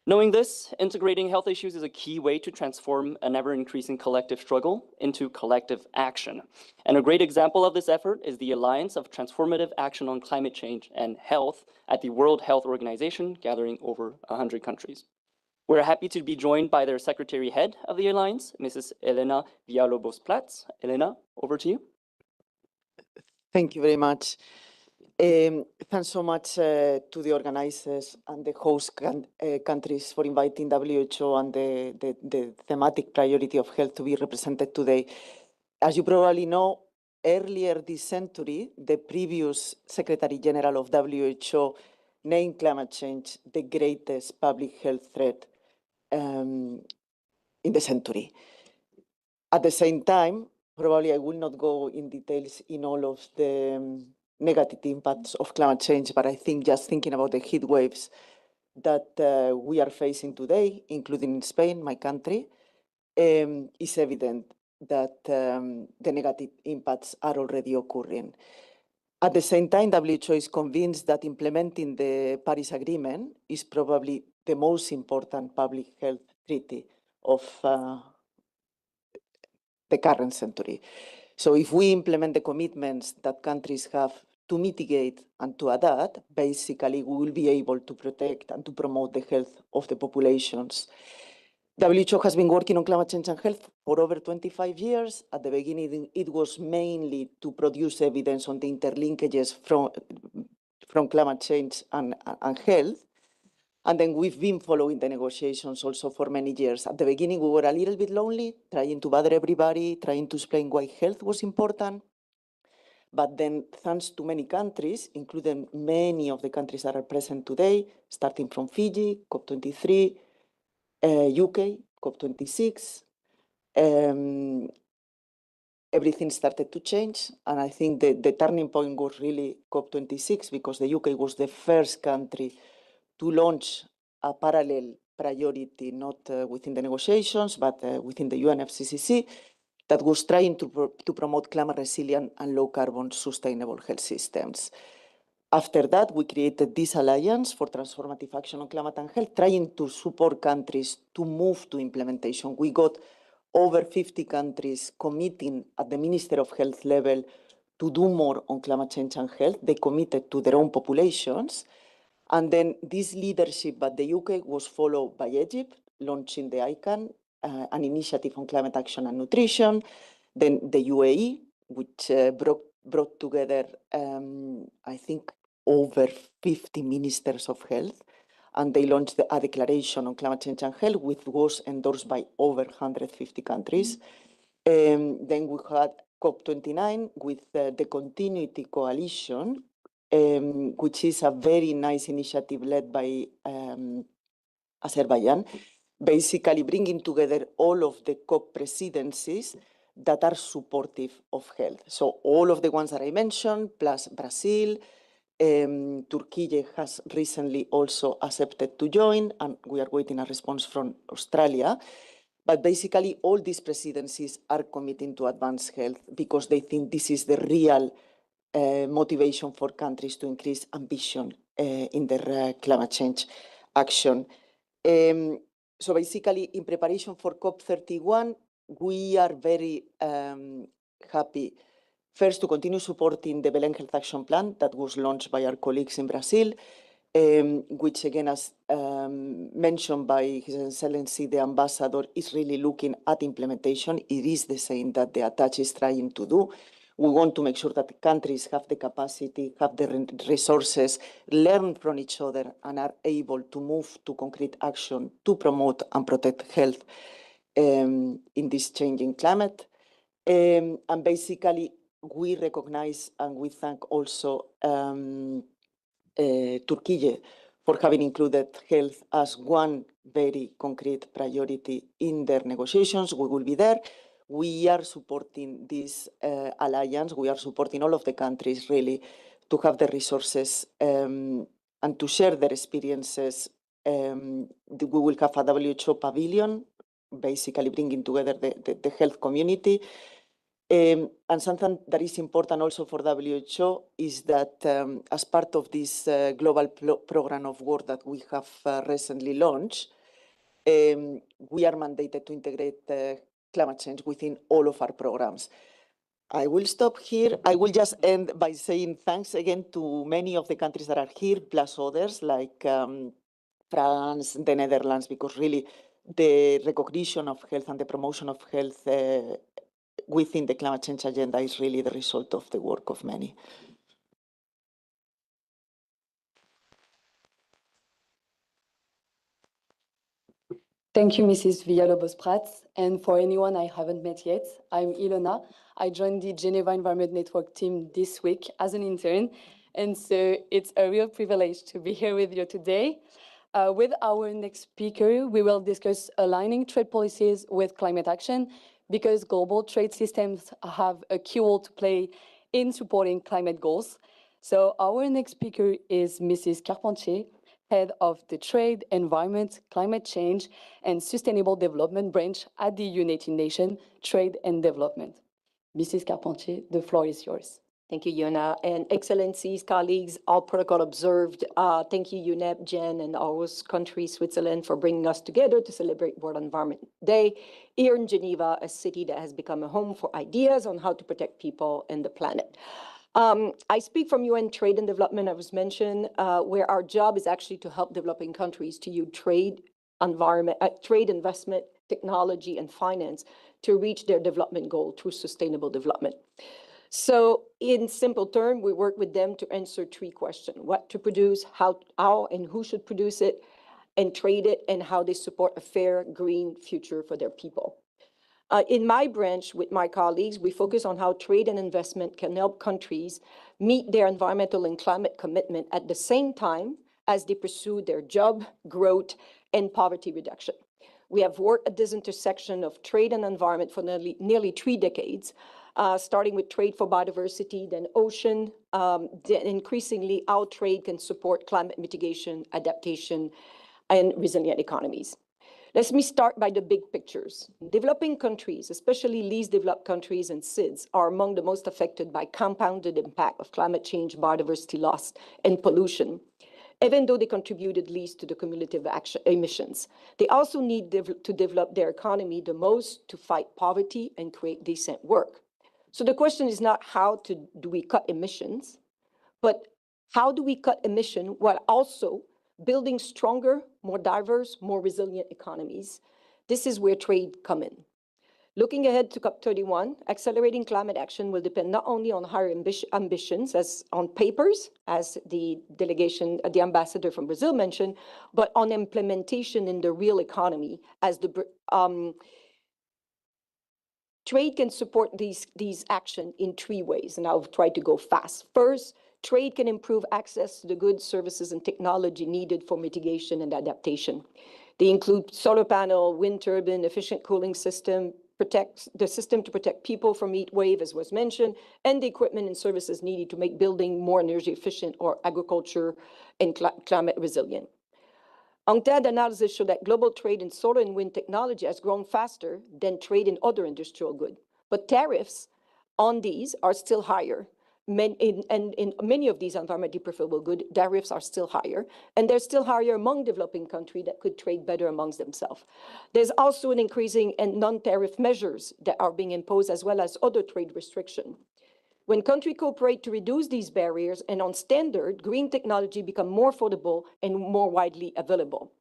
Knowing this, integrating health issues is a key way to transform an ever-increasing collective struggle into collective action. And a great example of this effort is the Alliance of Transformative Action on Climate Change and Health at the World Health Organization, gathering over 100 countries. We're happy to be joined by their secretary head of the Alliance, Mrs. Elena Villalobos-Platz. Elena, over to you. Thank you very much. Thanks so much to the organizers and the host countries for inviting WHO and the thematic priority of health to be represented today. As you probably know, earlier this century, the previous Secretary General of WHO named climate change the greatest public health threat in the century. At the same time, probably I will not go in details in all of the negative impacts of climate change, but I think just thinking about the heat waves that we are facing today, including in Spain, my country, is evident that the negative impacts are already occurring. At the same time, WHO is convinced that implementing the Paris Agreement is probably the most important public health treaty of the current century. So if we implement the commitments that countries have to mitigate and to adapt, basically we will be able to protect and to promote the health of the populations. WHO has been working on climate change and health for over 25 years. At the beginning, it was mainly to produce evidence on the interlinkages from climate change and health. And then we've been following the negotiations also for many years. At the beginning, we were a little bit lonely, trying to bother everybody, trying to explain why health was important. But then, thanks to many countries, including many of the countries that are present today, starting from Fiji, COP23, UK, COP26, everything started to change. And I think the turning point was really COP26, because the UK was the first country to launch a parallel priority, not within the negotiations, but within the UNFCCC, that was trying to promote climate resilient and low carbon sustainable health systems. After that, we created this alliance for transformative action on climate and health, trying to support countries to move to implementation. We got over 50 countries committing at the Minister of Health level to do more on climate change and health. They committed to their own populations. And then this leadership at the UK was followed by Egypt, launching the ICAN, an initiative on climate action and nutrition. Then the UAE, which brought together, I think, over 50 ministers of health. And they launched a declaration on climate change and health, which was endorsed by over 150 countries. Then we had COP29 with the Continuity Coalition, which is a very nice initiative led by Azerbaijan, basically bringing together all of the COP presidencies that are supportive of health. So all of the ones that I mentioned, plus Brazil, Turkey has recently also accepted to join, and we are waiting a response from Australia. But basically, all these presidencies are committing to advance health because they think this is the real motivation for countries to increase ambition in their climate change action. So basically, in preparation for COP31, we are very happy, first, to continue supporting the Belém Health Action Plan that was launched by our colleagues in Brazil, which again, as mentioned by His Excellency, the Ambassador, is really looking at implementation. It is the same that the ATACH is trying to do. We want to make sure that the countries have the capacity, have the resources, learn from each other, and are able to move to concrete action to promote and protect health in this changing climate. And basically, we recognize and we thank also Turkey for having included health as one very concrete priority in their negotiations. We will be there. We are supporting this alliance. We are supporting all of the countries really to have the resources and to share their experiences. We will have a WHO pavilion, basically bringing together the health community. And something that is important also for WHO is that as part of this global program of work that we have recently launched, we are mandated to integrate climate change within all of our programs. I will stop here. I will just end by saying thanks again to many of the countries that are here, plus others like France, the Netherlands, because really the recognition of health and the promotion of health within the climate change agenda is really the result of the work of many. Thank you, Mrs. Villalobos-Prats. And for anyone I haven't met yet, I'm Ilona. I joined the Geneva Environment Network team this week as an intern. And so it's a real privilege to be here with you today. With our next speaker, we will discuss aligning trade policies with climate action, because global trade systems have a key role to play in supporting climate goals. So our next speaker is Mrs. Carpentier, head of the Trade, Environment, Climate Change, and Sustainable Development branch at the United Nations Trade and Development. Mrs. Carpentier, the floor is yours. Thank you, Yuna, and excellencies, colleagues, all protocol observed. Thank you, UNEP, Jen, and our host country, Switzerland, for bringing us together to celebrate World Environment Day here in Geneva, a city that has become a home for ideas on how to protect people and the planet. I speak from UN Trade and Development, as was mentioned, where our job is actually to help developing countries to use trade, trade, investment, technology, and finance to reach their development goal through sustainable development. So in simple terms, we work with them to answer three questions: what to produce, how and who should produce it, and trade it, and how they support a fair green future for their people. In my branch with my colleagues, we focus on how trade and investment can help countries meet their environmental and climate commitment at the same time as they pursue their job growth and poverty reduction. We have worked at this intersection of trade and environment for nearly 3 decades, starting with trade for biodiversity, then ocean, then increasingly how trade can support climate mitigation, adaptation, and resilient economies. Let me start by the big pictures. Developing countries, especially least developed countries and SIDS, are among the most affected by compounded impact of climate change, biodiversity loss, and pollution, even though they contributed least to the cumulative emissions. They also need to develop their economy the most to fight poverty and create decent work. So the question is not do we cut emissions, but how do we cut emission while also building stronger, more diverse, more resilient economies? This is where trade come in. Looking ahead to COP31, accelerating climate action will depend not only on higher ambitions as on papers, as the delegation, the ambassador from Brazil mentioned, but on implementation in the real economy as trade can support these action in 3 ways, and I'll try to go fast. First, trade can improve access to the goods, services, and technology needed for mitigation and adaptation. They include solar panel, wind turbine, efficient cooling system, the system to protect people from heat wave, as was mentioned, and the equipment and services needed to make building more energy efficient or agriculture and climate resilient. UNCTAD analysis show that global trade in solar and wind technology has grown faster than trade in other industrial goods. But tariffs on these are still higher. And in many of these environmentally preferable goods, tariffs are still higher. And they're still higher among developing countries that could trade better amongst themselves. There's also an increasing and non-tariff measures that are being imposed, as well as other trade restrictions. When countries cooperate to reduce these barriers and on standard, green technology become more affordable and more widely available.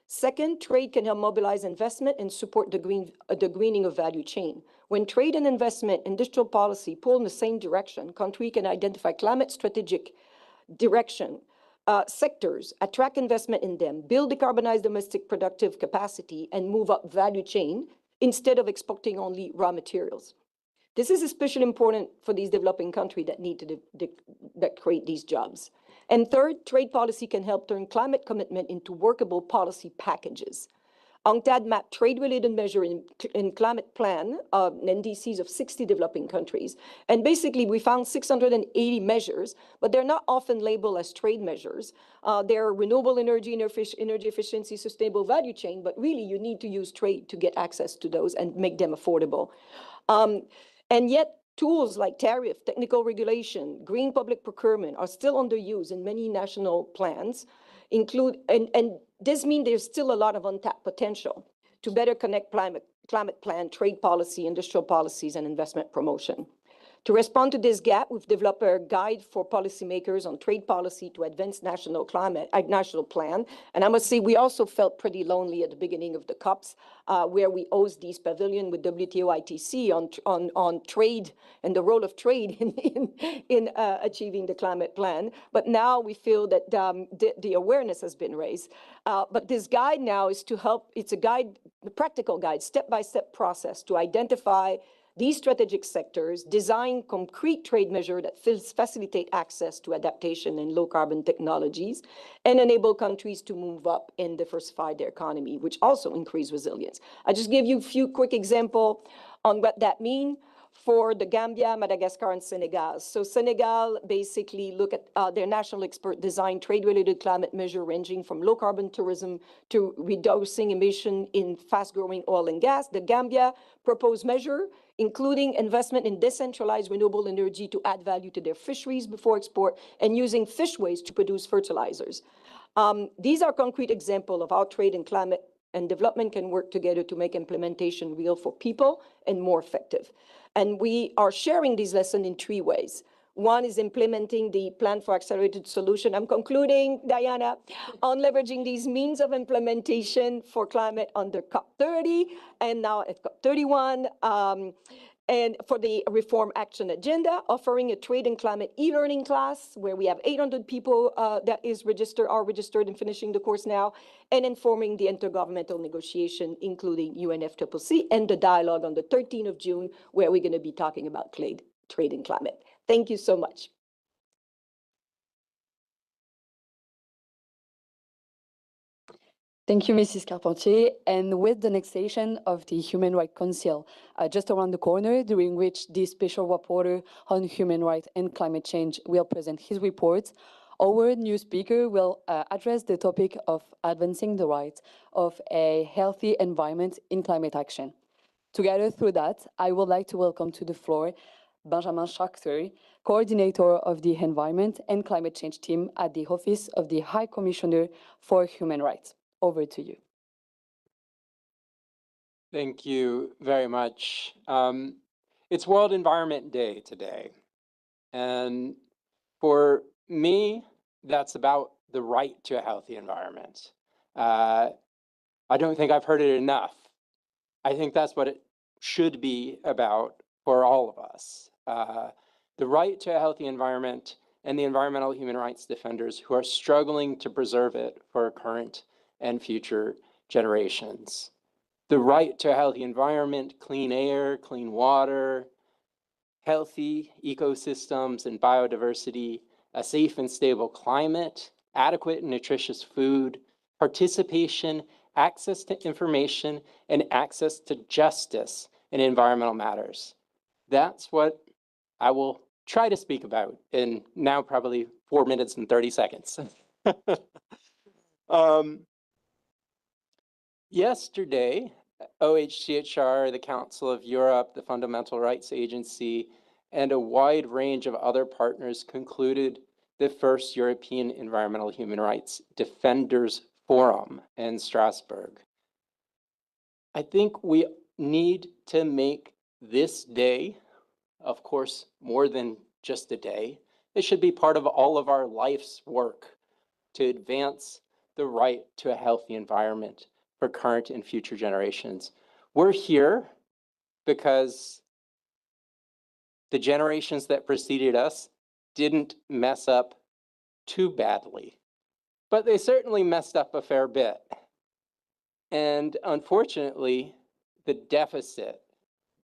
Second, trade can help mobilize investment and support the greening of value chain. When trade and investment, industrial policy pull in the same direction, countries can identify climate strategic direction, sectors, attract investment in them, build decarbonized domestic productive capacity, and move up value chain instead of exporting only raw materials. This is especially important for these developing countries that need to that create these jobs. And third, trade policy can help turn climate commitment into workable policy packages. UNCTAD mapped trade-related measures in climate plan, NDCs of 60 developing countries. And basically, we found 680 measures, but they're not often labeled as trade measures. They're renewable energy, energy efficiency, sustainable value chain, but really you need to use trade to get access to those and make them affordable. And yet, tools like tariff, technical regulation, green public procurement are still underused in many national plans, and this means there's still a lot of untapped potential to better connect climate plan, trade policy, industrial policies, and investment promotion. To respond to this gap, we've developed a guide for policymakers on trade policy to advance national plan. And I must say, we also felt pretty lonely at the beginning of the COPs, where we hosted these pavilion with WTO ITC on trade and the role of trade in achieving the climate plan. But now we feel that the awareness has been raised. But this guide now is to help, it's a guide, the practical guide, step-by-step process to identify these strategic sectors, design concrete trade measures that facilitate access to adaptation and low-carbon technologies, and enable countries to move up and diversify their economy, which also increase resilience. I just give you a few quick examples on what that means for the Gambia, Madagascar, and Senegal. So Senegal basically look at their national expert design trade-related climate measure ranging from low-carbon tourism to reducing emission in fast-growing oil and gas. The Gambia proposed measure including investment in decentralized renewable energy to add value to their fisheries before export and using fish waste to produce fertilizers. These are concrete examples of how trade and climate and development can work together to make implementation real for people and more effective. And we are sharing these lessons in 3 ways. One is implementing the plan for accelerated solution. I'm concluding, Diana, on leveraging these means of implementation for climate under COP30 and now at COP31. And for the Reform Action Agenda, offering a trade and climate e-learning class where we have 800 people that are registered and finishing the course now, and informing the intergovernmental negotiation, including UNFCCC, and the dialogue on the 13th of June, where we're going to be talking about trade and climate. Thank you so much. Thank you, Mrs. Carpentier. And with the next session of the Human Rights Council just around the corner, during which the Special Rapporteur on Human Rights and Climate Change will present his report, our new speaker will address the topic of advancing the rights of a healthy environment in climate action. Together through that, I would like to welcome to the floor Benjamin Schachter, coordinator of the Environment and Climate Change team at the Office of the High Commissioner for Human Rights. Over to you. Thank you very much. It's World Environment Day today. And for me, that's about the right to a healthy environment. I don't think I've heard it enough. I think that's what it should be about for all of us. The right to a healthy environment and the environmental human rights defenders who are struggling to preserve it for current and future generations. The right to a healthy environment, clean air, clean water, healthy ecosystems and biodiversity, a safe and stable climate, adequate and nutritious food, participation, access to information, and access to justice in environmental matters. That's what I will try to speak about in now probably 4 minutes and 30 seconds. Yesterday, OHCHR, the Council of Europe, the Fundamental Rights Agency, and a wide range of other partners concluded the first European Environmental Human Rights Defenders Forum in Strasbourg. I think we need to make this day, of course, more than just a day. It should be part of all of our life's work to advance the right to a healthy environment for current and future generations. We're here because the generations that preceded us didn't mess up too badly, but they certainly messed up a fair bit. And unfortunately, the deficit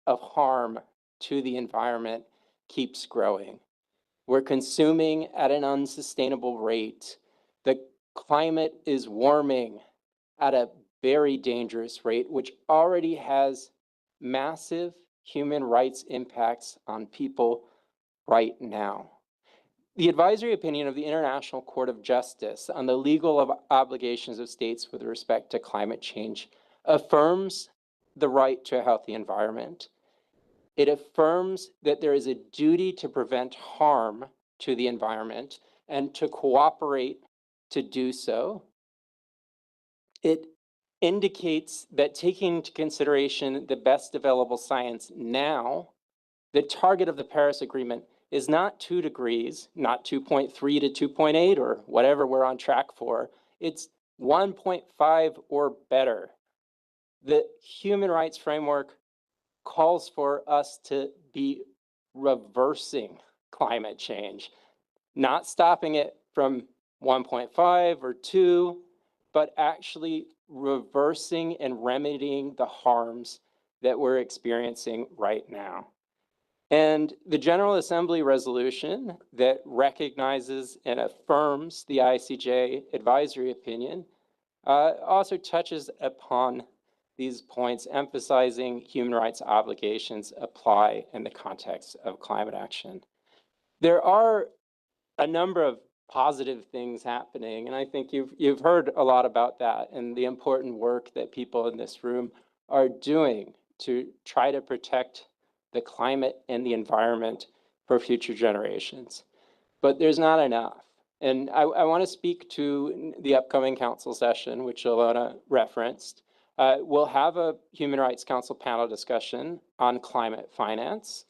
of harm to the environment keeps growing. We're consuming at an unsustainable rate. The climate is warming at a very dangerous rate, which already has massive human rights impacts on people right now. The advisory opinion of the International Court of Justice on the legal obligations of states with respect to climate change affirms the right to a healthy environment. It affirms that there is a duty to prevent harm to the environment and to cooperate to do so. It indicates that taking into consideration the best available science now, the target of the Paris Agreement is not 2 degrees, not 2.3 to 2.8 or whatever we're on track for. It's 1.5 or better. The human rights framework calls for us to be reversing climate change, not stopping it from 1.5 or 2, but actually reversing and remedying the harms that we're experiencing right now. And the General Assembly resolution that recognizes and affirms the ICJ advisory opinion also touches upon these points, emphasizing human rights obligations apply in the context of climate action. There are a number of positive things happening, and I think you've heard a lot about that and the important work that people in this room are doing to try to protect the climate and the environment for future generations. But there's not enough. And I want to speak to the upcoming council session, which Ilona referenced. We'll have a Human Rights Council panel discussion on climate finance.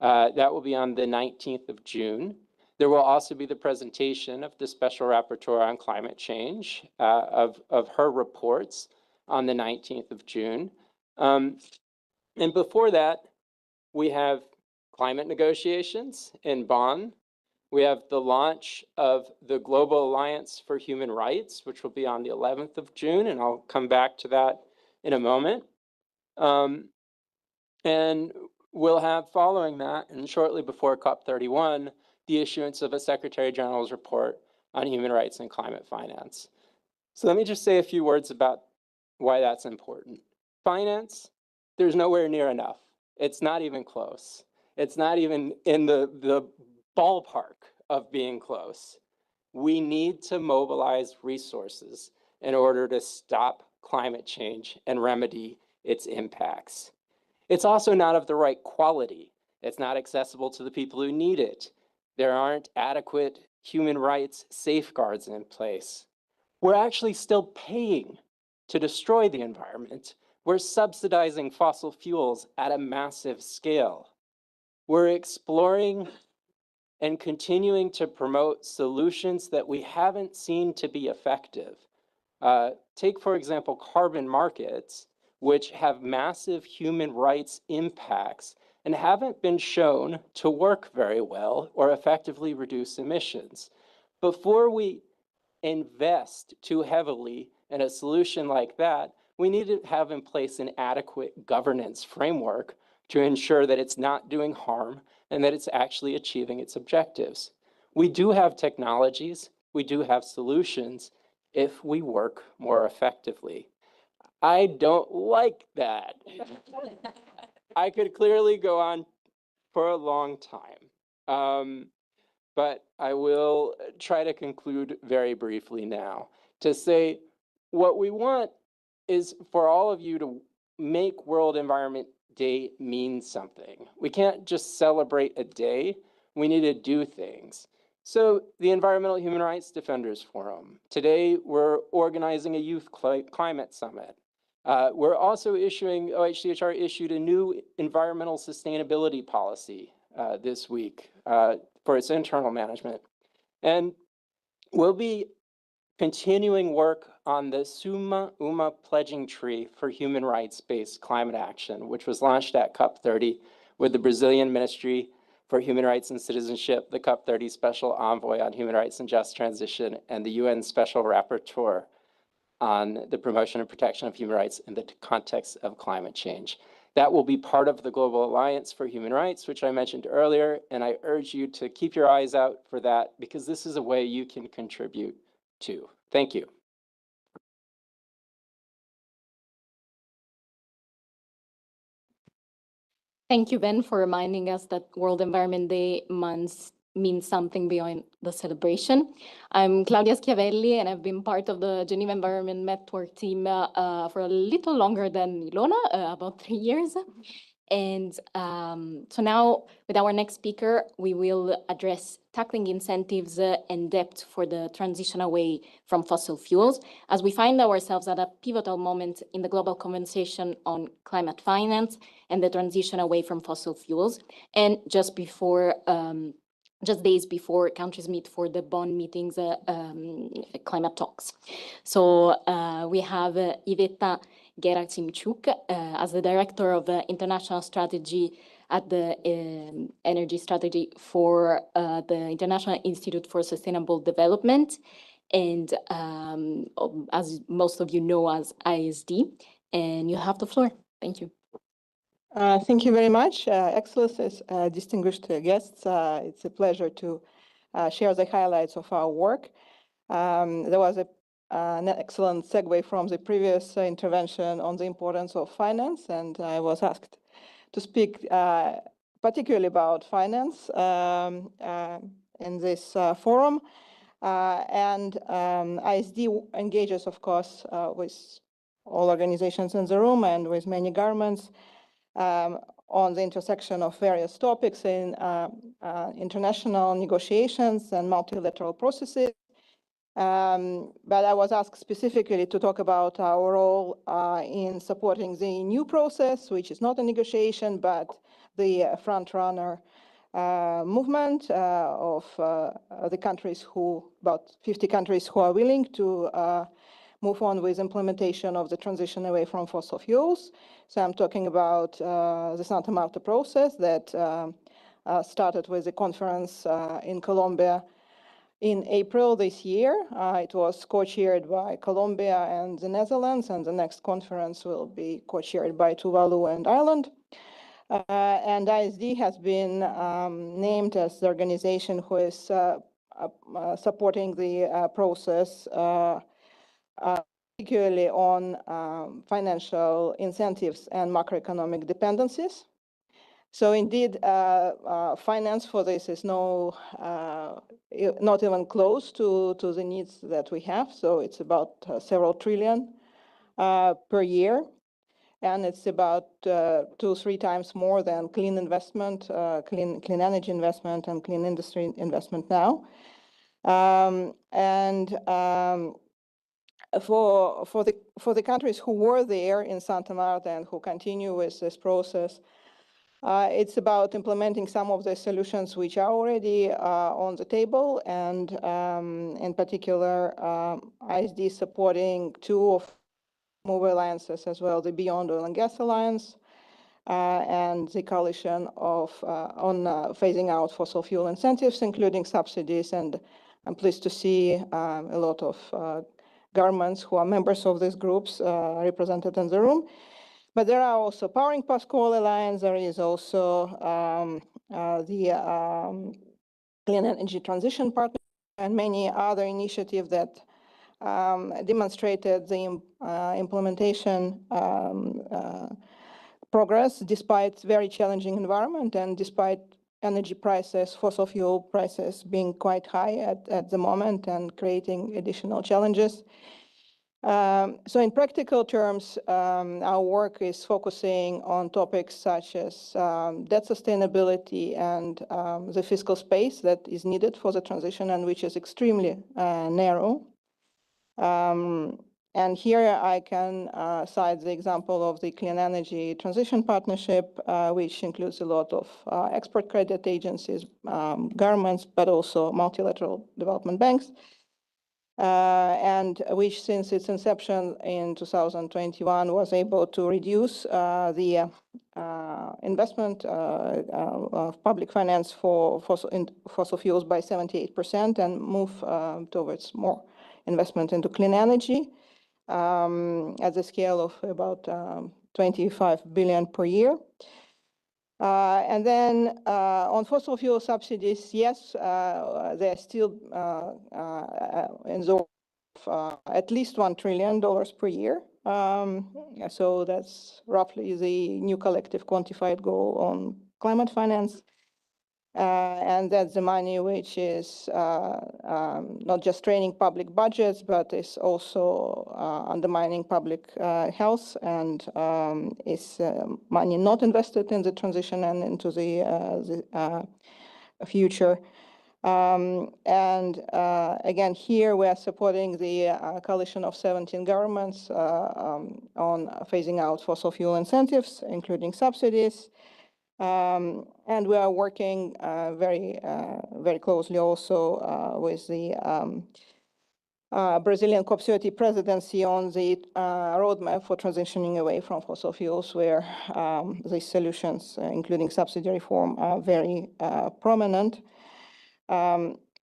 That will be on the 19th of June. There will also be the presentation of the Special Rapporteur on Climate Change of her reports on the 19th of June. And before that, we have climate negotiations in Bonn. We have the launch of the Global Alliance for Human Rights, which will be on the 11th of June, and I'll come back to that in a moment. And we'll have, following that, and shortly before COP31, the issuance of a Secretary General's report on human rights and climate finance. So let me just say a few words about why that's important. Finance, there's nowhere near enough. It's not even close. It's not even in the ballpark of being close. We need to mobilize resources in order to stop climate change and remedy its impacts. It's also not of the right quality. It's not accessible to the people who need it. There aren't adequate human rights safeguards in place. We're actually still paying to destroy the environment. We're subsidizing fossil fuels at a massive scale. We're exploring and continuing to promote solutions that we haven't seen to be effective. Take, for example, carbon markets, which have massive human rights impacts and haven't been shown to work very well or effectively reduce emissions. Before we invest too heavily in a solution like that, we need to have in place an adequate governance framework to ensure that it's not doing harm and that it's actually achieving its objectives. We do have technologies, we do have solutions if we work more effectively. I don't like that. I could clearly go on for a long time. But I will try to conclude very briefly now to say what we want is for all of you to make World Environment Day mean something. We can't just celebrate a day, we need to do things. So the Environmental Human Rights Defenders Forum. Today, we're organizing a youth climate summit. We're also issuing, OHCHR issued a new environmental sustainability policy this week for its internal management. And we'll be continuing work on the Summa Uma pledging tree for human rights-based climate action, which was launched at COP30 with the Brazilian Ministry for Human Rights and Citizenship, the COP30 Special Envoy on Human Rights and Just Transition, and the UN Special Rapporteur on the promotion and protection of human rights in the context of climate change. That will be part of the Global Alliance for Human Rights, which I mentioned earlier, and I urge you to keep your eyes out for that because this is a way you can contribute too. Thank you. Thank you, Ben, for reminding us that World Environment Day means something beyond the celebration. I'm Claudia Schiavelli, and I've been part of the Geneva Environment Network team for a little longer than Ilona, about 3 years. And so now with our next speaker, we will address tackling incentives and debt for the transition away from fossil fuels, as we find ourselves at a pivotal moment in the global conversation on climate finance and the transition away from fossil fuels. And just days before countries meet for the Bonn meetings, climate talks. So we have Iveta Gerasimchuk as the Director of International Strategy at the Energy Strategy for the International Institute for Sustainable Development, and as most of you know as ISD, and you have the floor. Thank you. Thank you very much. Excellencies, distinguished guests, it's a pleasure to share the highlights of our work. There was an excellent segue from the previous intervention on the importance of finance, and I was asked to speak particularly about finance in this forum. ISD engages, of course, with all organizations in the room and with many governments on the intersection of various topics in international negotiations and multilateral processes. But I was asked specifically to talk about our role in supporting the new process, which is not a negotiation, but the front-runner movement of the countries about 50 countries who are willing to move on with implementation of the transition away from fossil fuels. So I'm talking about the Santa Marta process that started with a conference in Colombia in April this year. It was co-chaired by Colombia and the Netherlands, and the next conference will be co-chaired by Tuvalu and Ireland. And ISD has been named as the organization who is supporting the process, particularly on financial incentives and macroeconomic dependencies. So indeed, finance for this is not even close to the needs that we have. So it's about several trillion per year. And it's about 2-3 times more than clean investment, clean energy investment, and clean industry investment now. For the countries who were there in Santa Marta and who continue with this process, it's about implementing some of the solutions which are already on the table, and in particular, ISD supporting 2 of mobile alliances as well, the Beyond Oil and Gas Alliance and the coalition on phasing out fossil fuel incentives, including subsidies. And I'm pleased to see a lot of governments who are members of these groups represented in the room. But there are also Powering Past Coal Alliance. There is also the Clean Energy Transition Partnership and many other initiatives that demonstrated the implementation progress despite very challenging environment and despite energy prices, fossil fuel prices being quite high at the moment and creating additional challenges. So in practical terms, our work is focusing on topics such as debt sustainability and the fiscal space that is needed for the transition and which is extremely narrow. And here I can cite the example of the Clean Energy Transition Partnership, which includes a lot of export credit agencies, governments, but also multilateral development banks, and which since its inception in 2021 was able to reduce the investment of public finance for fossil fuels by 78% and move towards more investment into clean energy at the scale of about 25 billion per year. And then on fossil fuel subsidies, yes, they're still in the at least $1 trillion per year. So that's roughly the new collective quantified goal on climate finance. And that's the money which is not just straining public budgets, but is also undermining public health and is money not invested in the transition and into the future. And again, here we are supporting the coalition of 17 governments on phasing out fossil fuel incentives, including subsidies. And we are working very closely also with the Brazilian COP30 presidency on the roadmap for transitioning away from fossil fuels, where these solutions, including subsidy reform, are very prominent.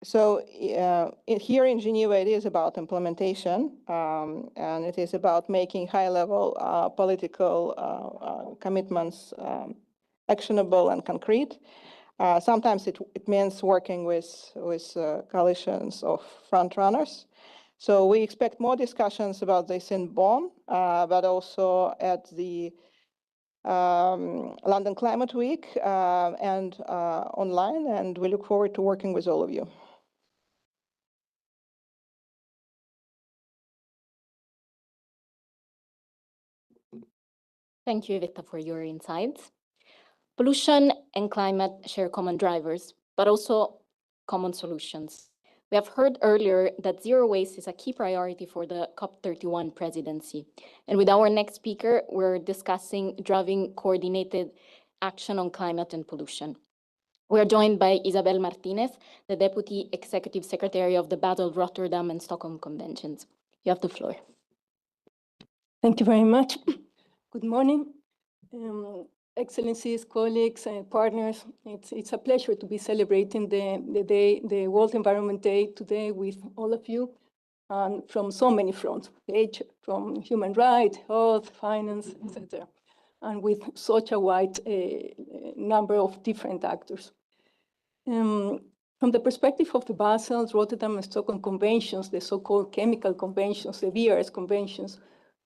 So here in Geneva, it is about implementation, and it is about making high-level political commitments actionable and concrete. Sometimes it means working with coalitions of front-runners. So we expect more discussions about this in Bonn, but also at the London Climate Week and online, and we look forward to working with all of you. Thank you, Evita, for your insights. Pollution and climate share common drivers, but also common solutions. We have heard earlier that zero waste is a key priority for the COP31 presidency. And with our next speaker, we're discussing driving coordinated action on climate and pollution. We are joined by Isabel Martinez, the Deputy Executive Secretary of the Basel, Rotterdam, and Stockholm Conventions. You have the floor. Thank you very much. Good morning, Excellencies, colleagues, and partners. It's a pleasure to be celebrating the World Environment Day today with all of you, from so many fronts, from human rights, health, finance, etc., and with such a wide number of different actors. From the perspective of the Basel, Rotterdam, and Stockholm conventions, the so-called chemical conventions, the VRS conventions,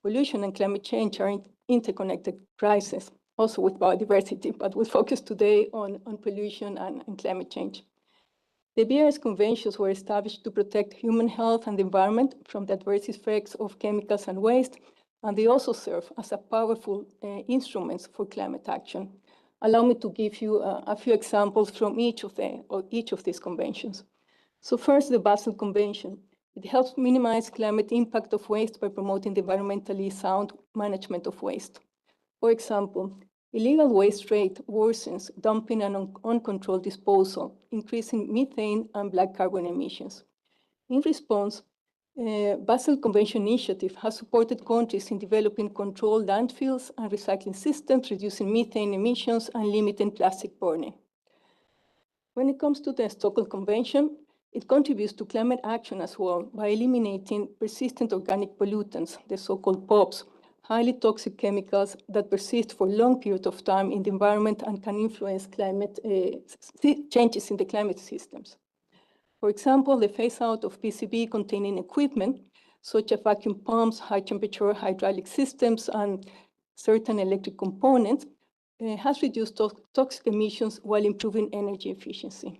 pollution and climate change are interconnected crises, also with biodiversity, but we'll focus today on pollution and climate change. The VRS conventions were established to protect human health and the environment from the adverse effects of chemicals and waste, and they also serve as a powerful instruments for climate action. Allow me to give you a few examples from each of these conventions. So first, the Basel Convention. It helps minimize climate impact of waste by promoting the environmentally sound management of waste. For example, illegal waste trade worsens dumping and uncontrolled disposal, increasing methane and black carbon emissions. In response, Basel Convention initiative has supported countries in developing controlled landfills and recycling systems, reducing methane emissions and limiting plastic burning. When it comes to the Stockholm Convention, it contributes to climate action as well by eliminating persistent organic pollutants, the so-called POPs, highly toxic chemicals that persist for long periods of time in the environment and can influence climate changes in the climate systems. For example, the phase-out of PCB-containing equipment, such as vacuum pumps, high-temperature hydraulic systems, and certain electric components, has reduced toxic emissions while improving energy efficiency.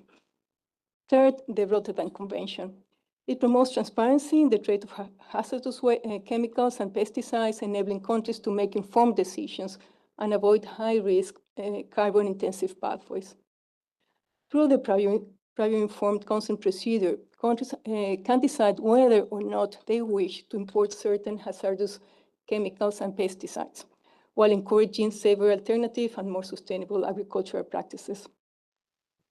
Third, the Rotterdam Convention. It promotes transparency in the trade of hazardous chemicals and pesticides, enabling countries to make informed decisions and avoid high-risk carbon-intensive pathways. Through the prior informed consent procedure, countries can decide whether or not they wish to import certain hazardous chemicals and pesticides, while encouraging safer alternative and more sustainable agricultural practices.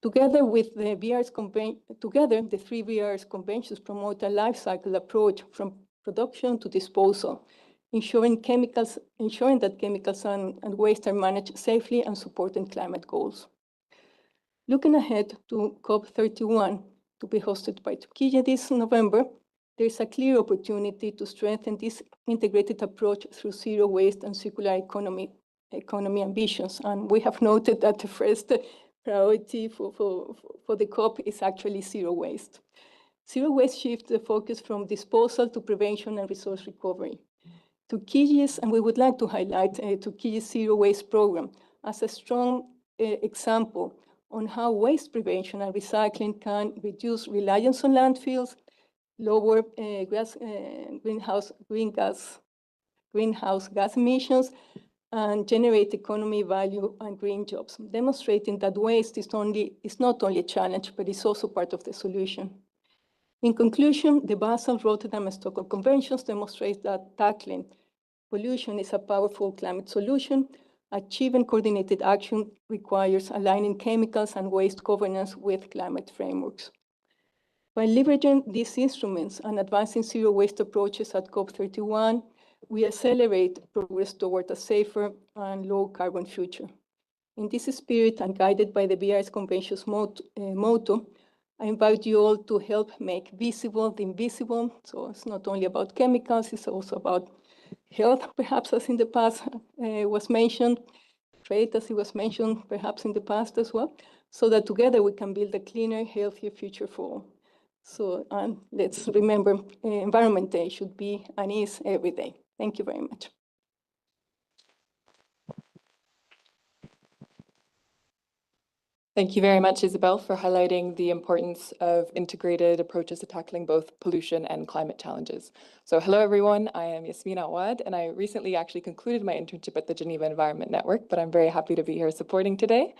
Together with the the three VRS conventions promote a life cycle approach from production to disposal, ensuring that chemicals and waste are managed safely and supporting climate goals. Looking ahead to COP31, to be hosted by Turkey this November, there is a clear opportunity to strengthen this integrated approach through zero waste and circular economy ambitions. And we have noted that the first priority for the COP is actually zero waste. Zero waste shifts the focus from disposal to prevention and resource recovery. Turkey's, and we would like to highlight Turkey's zero waste program as a strong example on how waste prevention and recycling can reduce reliance on landfills, lower greenhouse gas emissions, and generate economy value and green jobs, demonstrating that waste is not only a challenge, but is also part of the solution. In conclusion, the Basel, Rotterdam, and Stockholm Conventions demonstrate that tackling pollution is a powerful climate solution. Achieving coordinated action requires aligning chemicals and waste governance with climate frameworks. By leveraging these instruments and advancing zero waste approaches at COP31, we accelerate progress toward a safer and low carbon future. In this spirit and guided by the VRS Convention's motto, I invite you all to help make visible the invisible. So it's not only about chemicals, it's also about health, perhaps as in the past was mentioned, trade as it was mentioned perhaps in the past as well, so that together we can build a cleaner, healthier future for all. So let's remember, Environment Day should be and is every day. Thank you very much. Thank you very much, Isabel, for highlighting the importance of integrated approaches to tackling both pollution and climate challenges. So hello, everyone. I am Yasmina Awad, and I recently actually concluded my internship at the Geneva Environment Network, but I'm very happy to be here supporting today.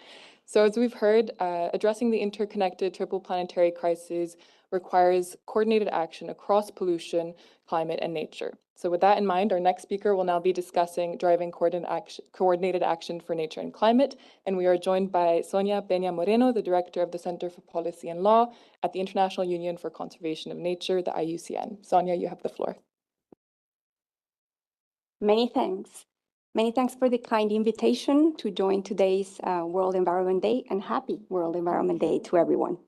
So as we've heard, addressing the interconnected triple planetary crises requires coordinated action across pollution, climate, and nature. So with that in mind, our next speaker will now be discussing driving coordinated action for nature and climate. And we are joined by Sonia Peña Moreno, the Director of the Center for Policy and Law at the International Union for Conservation of Nature, the IUCN. Sonia, you have the floor. Many thanks. Many thanks for the kind invitation to join today's World Environment Day, and happy World Environment Day to everyone.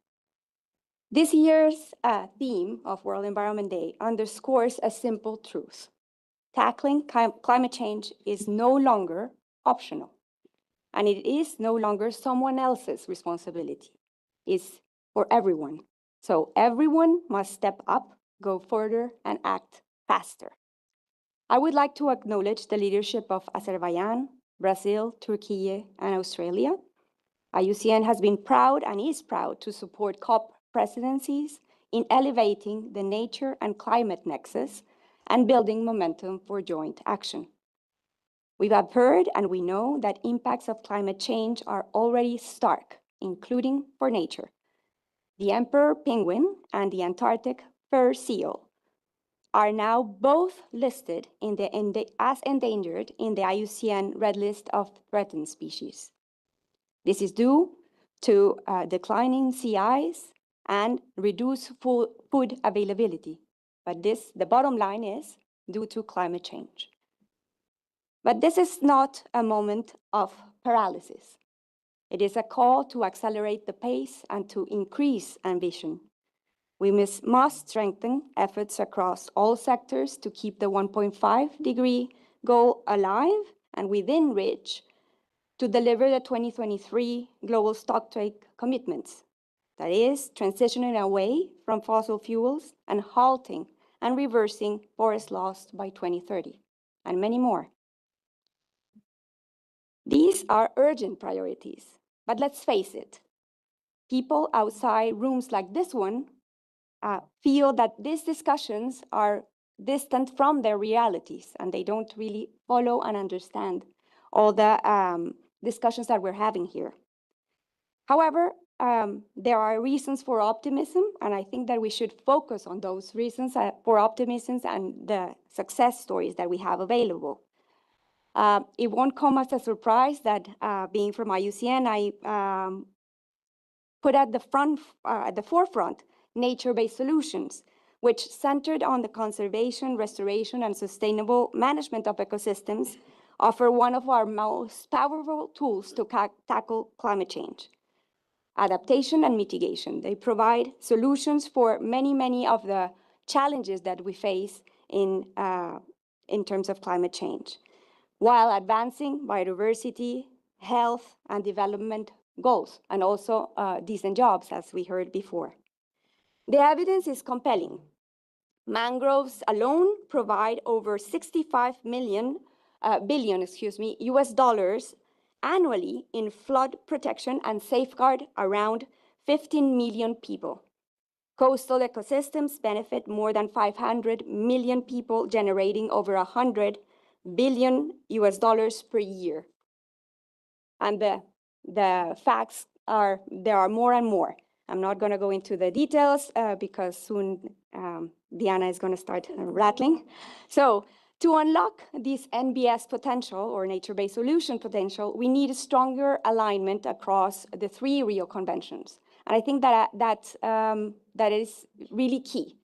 This year's theme of World Environment Day underscores a simple truth. Tackling climate change is no longer optional, and it is no longer someone else's responsibility. It's for everyone. So everyone must step up, go further, and act faster. I would like to acknowledge the leadership of Azerbaijan, Brazil, Turkey, and Australia. IUCN has been proud and is proud to support COP presidencies in elevating the nature and climate nexus and building momentum for joint action. We have heard and we know that impacts of climate change are already stark, including for nature. The emperor penguin and the Antarctic fur seal are now both listed as endangered in the IUCN Red List of Threatened Species. This is due to declining sea ice and reduced food availability. But the bottom line is due to climate change. But this is not a moment of paralysis. It is a call to accelerate the pace and to increase ambition. We must strengthen efforts across all sectors to keep the 1.5-degree goal alive and within reach to deliver the 2023 global stocktake commitments. That is, transitioning away from fossil fuels and halting and reversing forest loss by 2030, and many more. These are urgent priorities, but let's face it, people outside rooms like this one feel that these discussions are distant from their realities and they don't really follow and understand all the discussions that we're having here. However, there are reasons for optimism, and I think that we should focus on those reasons for optimism and the success stories that we have available. It won't come as a surprise that being from IUCN, I put at the forefront nature-based solutions, which centered on the conservation, restoration, and sustainable management of ecosystems, offer one of our most powerful tools to tackle climate change. Adaptation and mitigation. They provide solutions for many of the challenges that we face in terms of climate change, while advancing biodiversity, health, and development goals, and also decent jobs, as we heard before. The evidence is compelling. Mangroves alone provide over 65 billion US dollars annually in flood protection and safeguard around 15 million people. Coastal ecosystems benefit more than 500 million people, generating over 100 billion US dollars per year. And the facts are, there are more and more. I'm not going to go into the details because soon Diana is going to start rattling. So to unlock this NBS potential, or nature-based solution potential, we need a stronger alignment across the 3 Rio Conventions. And I think that is really key.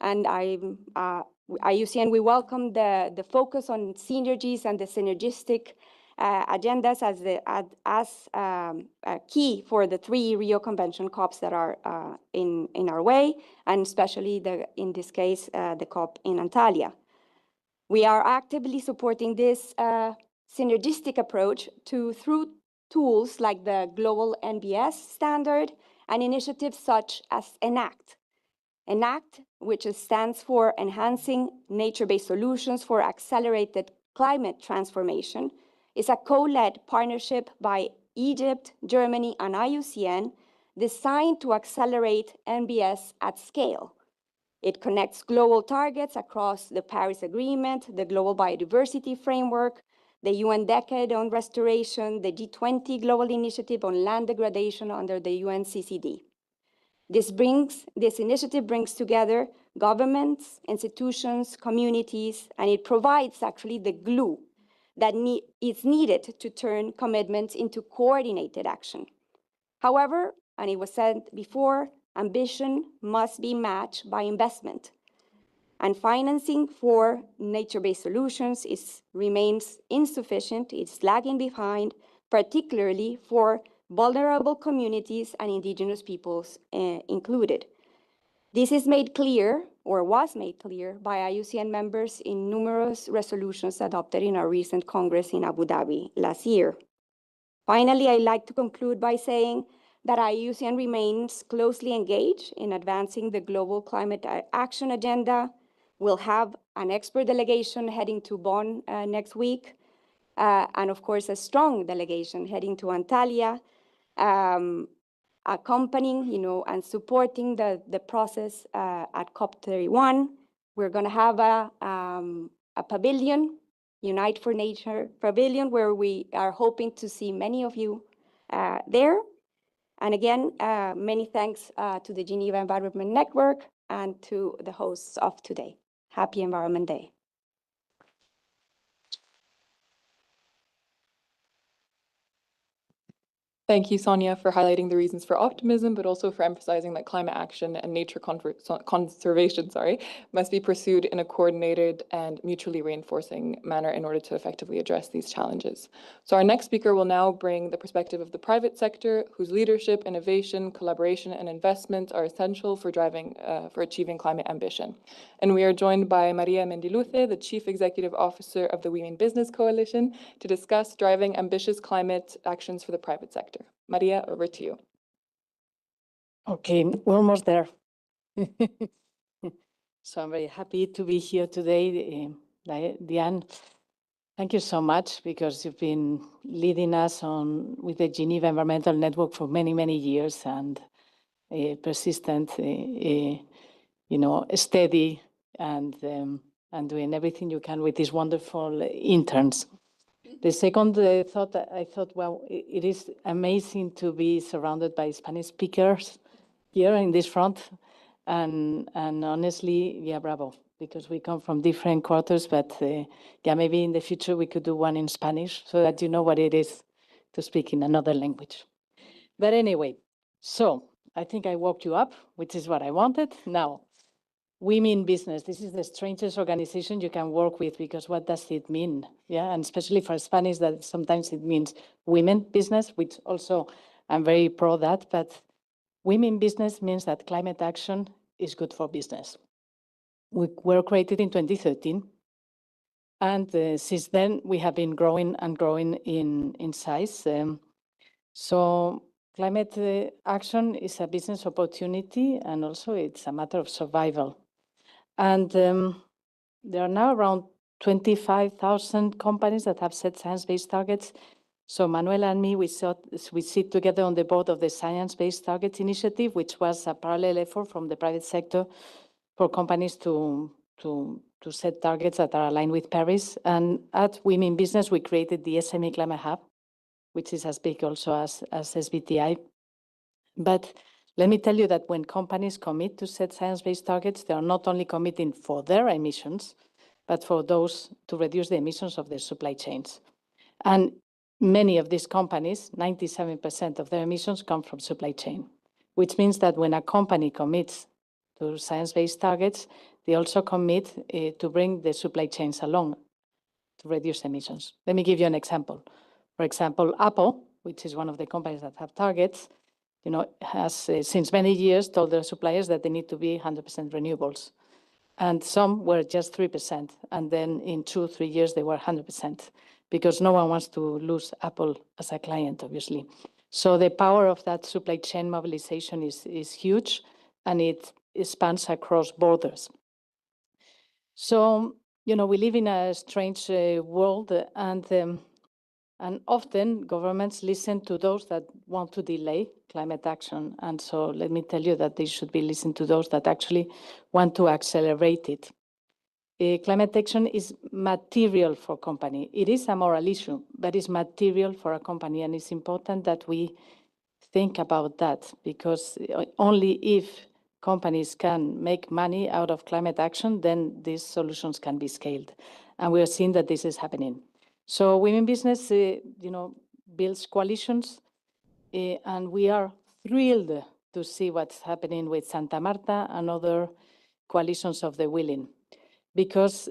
And IUCN, we welcome the focus on synergies and the synergistic agendas as key for the 3 Rio Convention COPs that are in our way, and especially in this case, the COP in Antalya. We are actively supporting this synergistic approach through tools like the global NBS standard and initiatives such as ENACT. ENACT, which stands for Enhancing Nature-Based Solutions for Accelerated Climate Transformation, is a co-led partnership by Egypt, Germany, and IUCN designed to accelerate NBS at scale. It connects global targets across the Paris Agreement, the Global Biodiversity Framework, the UN Decade on Restoration, the G20 Global Initiative on Land Degradation under the UNCCD. This initiative brings together governments, institutions, communities, and it provides actually the glue that is needed to turn commitments into coordinated action. However, and it was said before, ambition must be matched by investment. And financing for nature-based solutions remains insufficient. It's lagging behind, particularly for vulnerable communities and indigenous peoples included. This is made clear, or was made clear, by IUCN members in numerous resolutions adopted in our recent Congress in Abu Dhabi last year. Finally, I'd like to conclude by saying that IUCN remains closely engaged in advancing the global climate action agenda. We'll have an expert delegation heading to Bonn next week, and of course, a strong delegation heading to Antalya, accompanying, and supporting the process at COP31. We're going to have a pavilion, Unite for Nature pavilion, where we are hoping to see many of you there. And again, many thanks to the Geneva Environment Network and to the hosts of today. Happy Environment Day. Thank you, Sonia, for highlighting the reasons for optimism, but also for emphasizing that climate action and nature conservation, must be pursued in a coordinated and mutually reinforcing manner in order to effectively address these challenges. So our next speaker will now bring the perspective of the private sector, whose leadership, innovation, collaboration, and investment are essential for achieving climate ambition. And we are joined by Maria Mendiluce, the Chief Executive Officer of the Women Business Coalition, to discuss driving ambitious climate actions for the private sector. Maria, over to you. Okay, we're almost there. So I'm very happy to be here today. Diane, thank you so much, because you've been leading us with the Geneva Environmental Network for many, many years, and persistent, steady, and doing everything you can with these wonderful interns. The second thought, I thought, well, it is amazing to be surrounded by Spanish speakers here in this front. And honestly, yeah, bravo, because we come from different quarters, but yeah, maybe in the future we could do one in Spanish so that you know what it is to speak in another language. But anyway, so I think I woke you up, which is what I wanted. Now, Women Business, this is the strangest organization you can work with, because what does it mean? Yeah, and especially for Spanish, that sometimes it means women business, which also I'm very pro that, but Women Business means that climate action is good for business. We were created in 2013, and since then we have been growing and growing in size. So climate action is a business opportunity, and also it's a matter of survival. And there are now around 25,000 companies that have set science-based targets. So Manuela and me, we sit together on the board of the Science-Based Targets Initiative, which was a parallel effort from the private sector for companies to set targets that are aligned with Paris. And at Women Business, we created the SME Climate Hub, which is as big also as SBTI. But let me tell you that when companies commit to set science-based targets, they are not only committing for their emissions, but for those to reduce the emissions of their supply chains. And many of these companies, 97% of their emissions come from supply chain, which means that when a company commits to science-based targets, they also commit to bring the supply chains along to reduce emissions. Let me give you an example. For example, Apple, which is one of the companies that have targets, has since many years told their suppliers that they need to be 100% renewables. And some were just 3%. And then in 2-3 years, they were 100%, because no one wants to lose Apple as a client, obviously. So the power of that supply chain mobilization is huge, and it spans across borders. So, we live in a strange world, and often governments listen to those that want to delay climate action. And so let me tell you that they should be listening to those that actually want to accelerate it. Climate action is material for a company. It is a moral issue, but it's material for a company. And it's important that we think about that, because only if companies can make money out of climate action, then these solutions can be scaled. And we are seeing that this is happening. So Women Business, builds coalitions, and we are thrilled to see what's happening with Santa Marta and other coalitions of the willing. because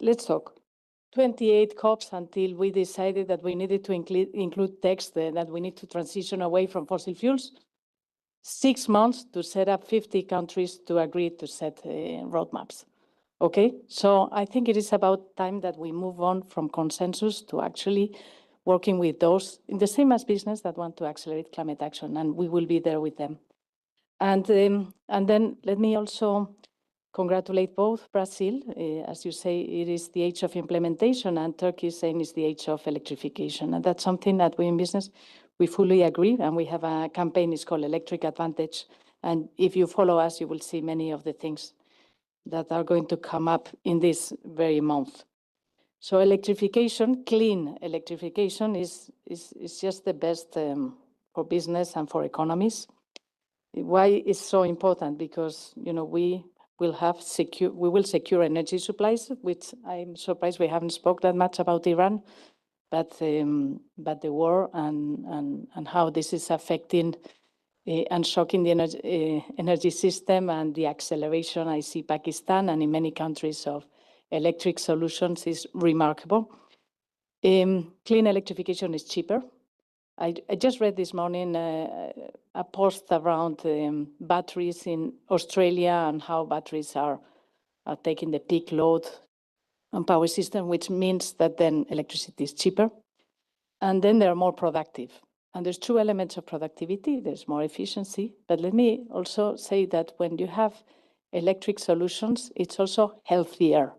let's talk. 28 COPs until we decided that we needed to include text that we need to transition away from fossil fuels. 6 months to set up 50 countries to agree to set roadmaps. Okay, so I think it is about time that we move on from consensus to actually working with those in the same as business that want to accelerate climate action, and we will be there with them. And then let me also congratulate both Brazil, as you say, it is the age of implementation, and Turkey is saying it's the age of electrification. And that's something that we in business, we fully agree. And we have a campaign, it's called Electric Advantage. And if you follow us, you will see many of the things that are going to come up in this very month. So electrification, clean electrification is just the best for business and for economies. Why it's so important? Because, you know, we will secure energy supplies, which I'm surprised we haven't spoke that much about Iran, but the war and how this is affecting and shocking the energy system and the acceleration I see Pakistan and in many countries of electric solutions is remarkable. Clean electrification is cheaper. I just read this morning a post around batteries in Australia and how batteries are taking the peak load on power system, which means that then electricity is cheaper. And then they're more productive. And there's two elements of productivity. There's more efficiency. But let me also say that when you have electric solutions, it's also healthier.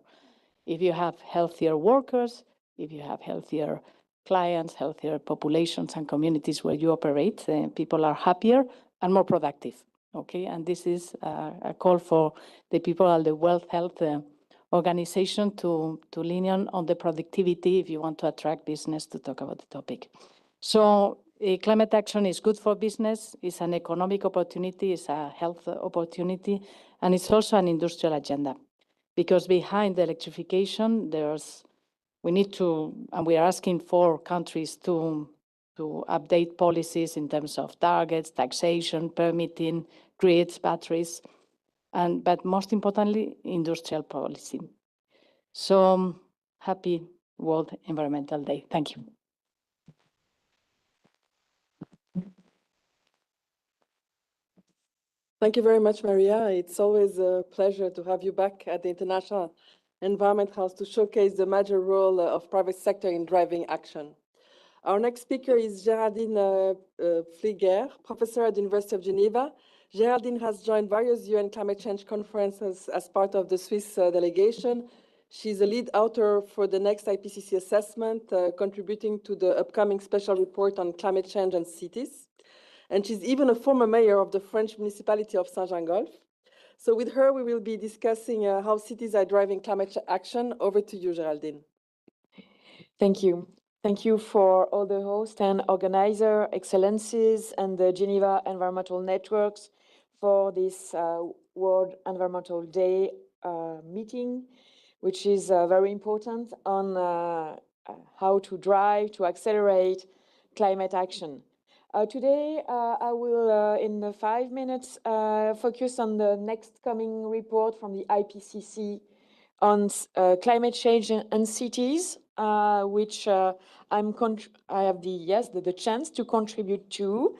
If you have healthier workers, if you have healthier clients, healthier populations and communities where you operate, people are happier and more productive. Okay, and this is a call for the people at the World Health Organization to lean on the productivity if you want to attract business to talk about the topic. So climate action is good for business, it's an economic opportunity, it's a health opportunity, and it's also an industrial agenda. Because behind the electrification, we need to, and we are asking for countries to update policies in terms of targets, taxation, permitting, grids, batteries, but most importantly, industrial policy. So happy World Environmental Day. Thank you. Thank you very much, Maria. It's always a pleasure to have you back at the International Environment House to showcase the major role of private sector in driving action. Our next speaker is Géraldine Flieger, professor at the University of Geneva. Géraldine has joined various UN climate change conferences as part of the Swiss delegation. She's a lead author for the next IPCC assessment, contributing to the upcoming special report on climate change and cities. And she's even a former mayor of the French municipality of Saint-Gingolf. So with her, we will be discussing how cities are driving climate action. Over to you, Géraldine. Thank you. Thank you for all the hosts and organizer, excellencies, and the Geneva Environmental Networks for this World Environmental Day meeting, which is very important on how to drive, to accelerate climate action. Today, I will, in 5 minutes, focus on the next coming report from the IPCC on climate change and cities, which I have the chance to contribute to.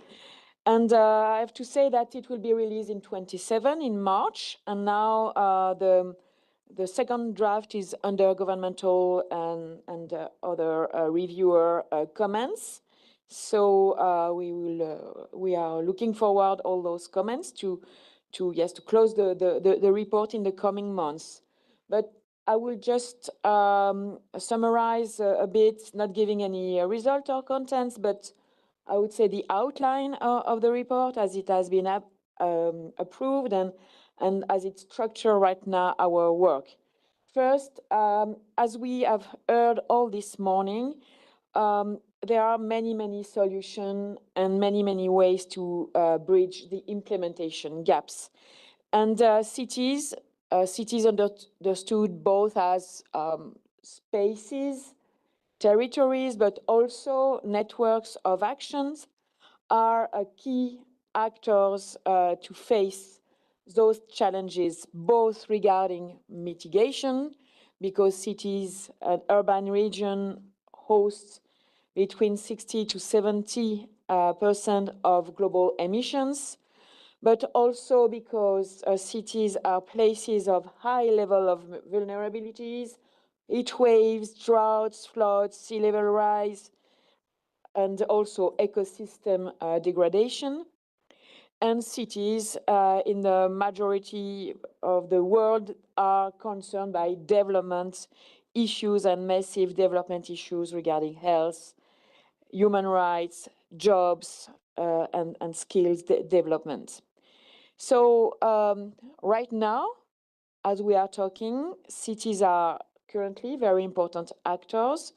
And I have to say that it will be released in 27 in March. And now the second draft is under governmental and other reviewer comments. So we are looking forward all those comments to close the report in the coming months. But I will just summarize a bit, not giving any result or contents, but I would say the outline of the report as it has been approved and as it's structured right now our work. First, as we have heard all this morning, there are many solutions and many ways to bridge the implementation gaps. And cities understood both as spaces, territories, but also networks of actions are key actors to face those challenges, both regarding mitigation, because cities and urban region host between 60 to 70% of global emissions, but also because cities are places of high level of vulnerabilities, heat waves, droughts, floods, sea level rise, and also ecosystem degradation. And cities in the majority of the world are concerned by development issues and massive development issues regarding health, human rights, jobs, and skills development. So right now, as we are talking, cities are currently very important actors,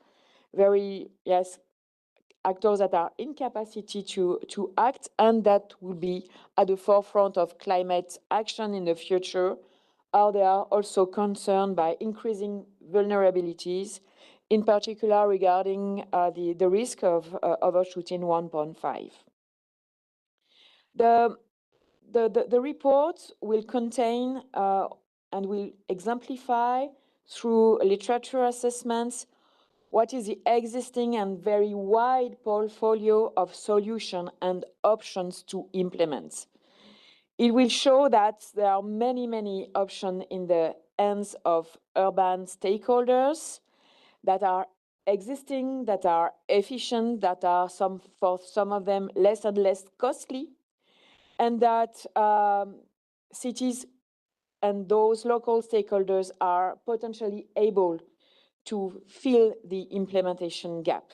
actors that are in capacity to act and that will be at the forefront of climate action in the future, or they are also concerned by increasing vulnerabilities, in particular regarding the risk of overshooting 1.5. The report will contain and will exemplify through literature assessments what is the existing and very wide portfolio of solutions and options to implement. It will show that there are many, many options in the hands of urban stakeholders that are existing, that are efficient, that are for some of them less and less costly, and that cities and those local stakeholders are potentially able to fill the implementation gap.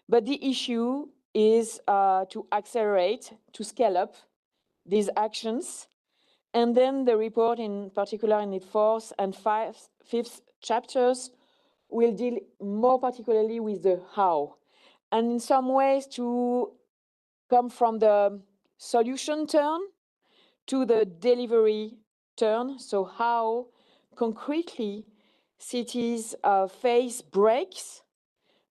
But the issue is to accelerate, to scale up these actions. And then the report, in particular in its fourth and fifth chapters, will deal more particularly with the how. And in some ways to come from the solution turn to the delivery turn. So how concretely cities face breaks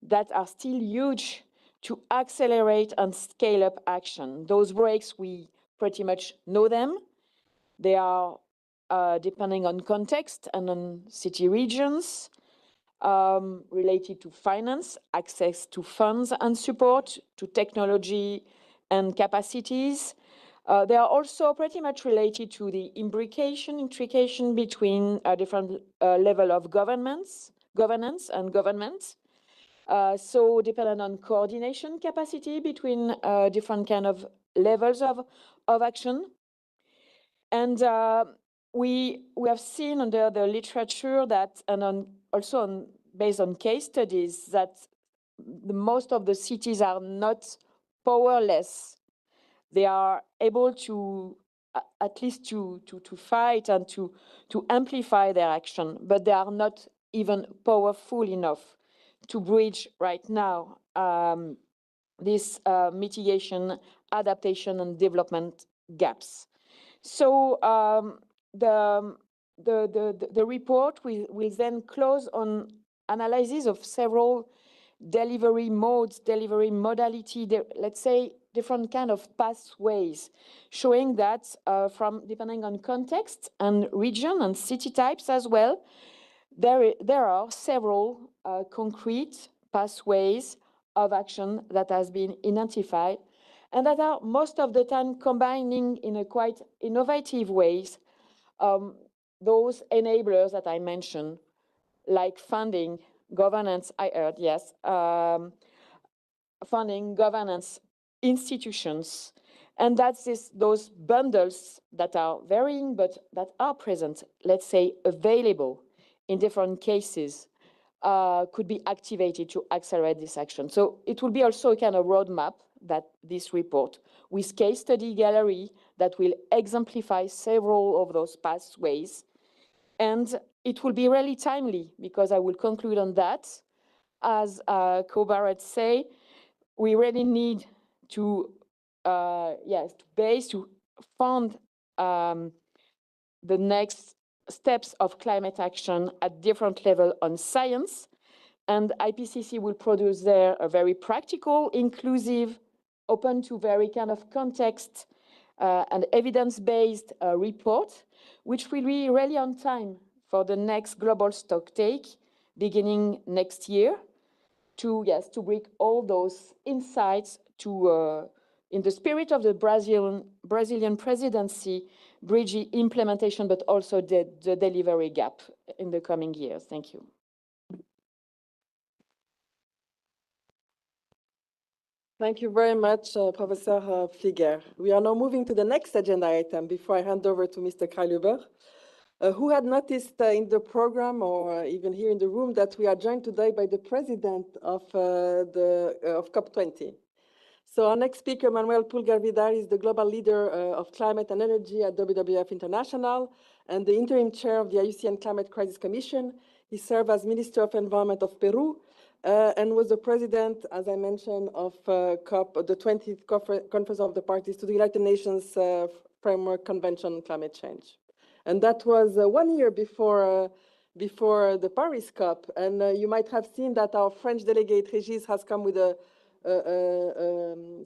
that are still huge to accelerate and scale up action. Those breaks, we pretty much know them. They are depending on context and on city regions, related to finance, access to funds and support, to technology and capacities. They are also pretty much related to the intrication between a different level of governance and government. So dependent on coordination capacity between different kind of levels of action. And we have seen under the literature that, and also based on case studies, that most of the cities are not powerless. They are able to at least to fight and to amplify their action, but they are not even powerful enough to bridge right now this mitigation, adaptation, and development gaps. So the report will then close on analysis of several delivery modes, delivery modality, let's say different kind of pathways, showing that from depending on context and region and city types as well, there are several concrete pathways of action that has been identified and that are most of the time combining in a quite innovative ways those enablers that I mentioned, like funding, governance, I heard, yes, funding, governance, institutions, and that's those bundles that are varying but that are present, let's say available in different cases, could be activated to accelerate this action. So it will be also a kind of roadmap that this report with case study gallery that will exemplify several of those pathways. And it will be really timely because I will conclude on that. As Co-Barrett say, we really need to, to fund the next steps of climate action at different level on science. And IPCC will produce there a very practical, inclusive, open to very kind of context an evidence-based report, which will be really on time for the next global stocktake beginning next year to bring all those insights to, in the spirit of the Brazilian presidency, bridge the implementation, but also the delivery gap in the coming years. Thank you. Thank you very much, Professor Flieger. We are now moving to the next agenda item before I hand over to Mr. Kralhuber, who had noticed in the program or even here in the room that we are joined today by the president of COP20. So our next speaker, Manuel Pulgar Vidal, is the global leader of climate and energy at WWF International and the interim chair of the IUCN Climate Crisis Commission. He served as Minister of Environment of Peru and was the president, as I mentioned, of COP, the 20th Conference of the Parties to the United Nations Framework Convention on Climate Change. And that was 1 year before the Paris COP. And you might have seen that our French delegate, Régis, has come with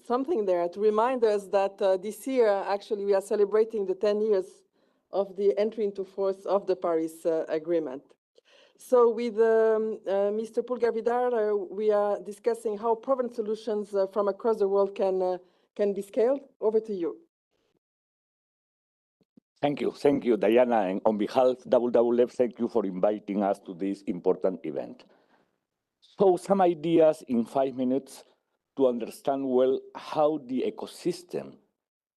something there to remind us that this year, actually, we are celebrating the 10 years of the entry into force of the Paris Agreement. So with Mr. Pulgar Vidal, we are discussing how proven solutions from across the world can be scaled. Over to you. Thank you, Diana. And on behalf of WWF, thank you for inviting us to this important event. So some ideas in 5 minutes to understand well how the ecosystem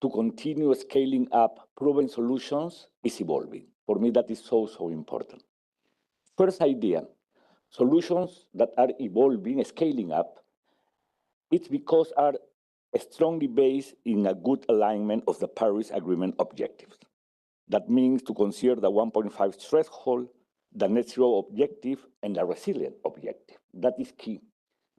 to continue scaling up proven solutions is evolving. For me, that is so important. First idea, solutions that are evolving, scaling up, it's because are strongly based in a good alignment of the Paris Agreement objectives. That means to consider the 1.5 threshold, the net zero objective, and the resilient objective. That is key.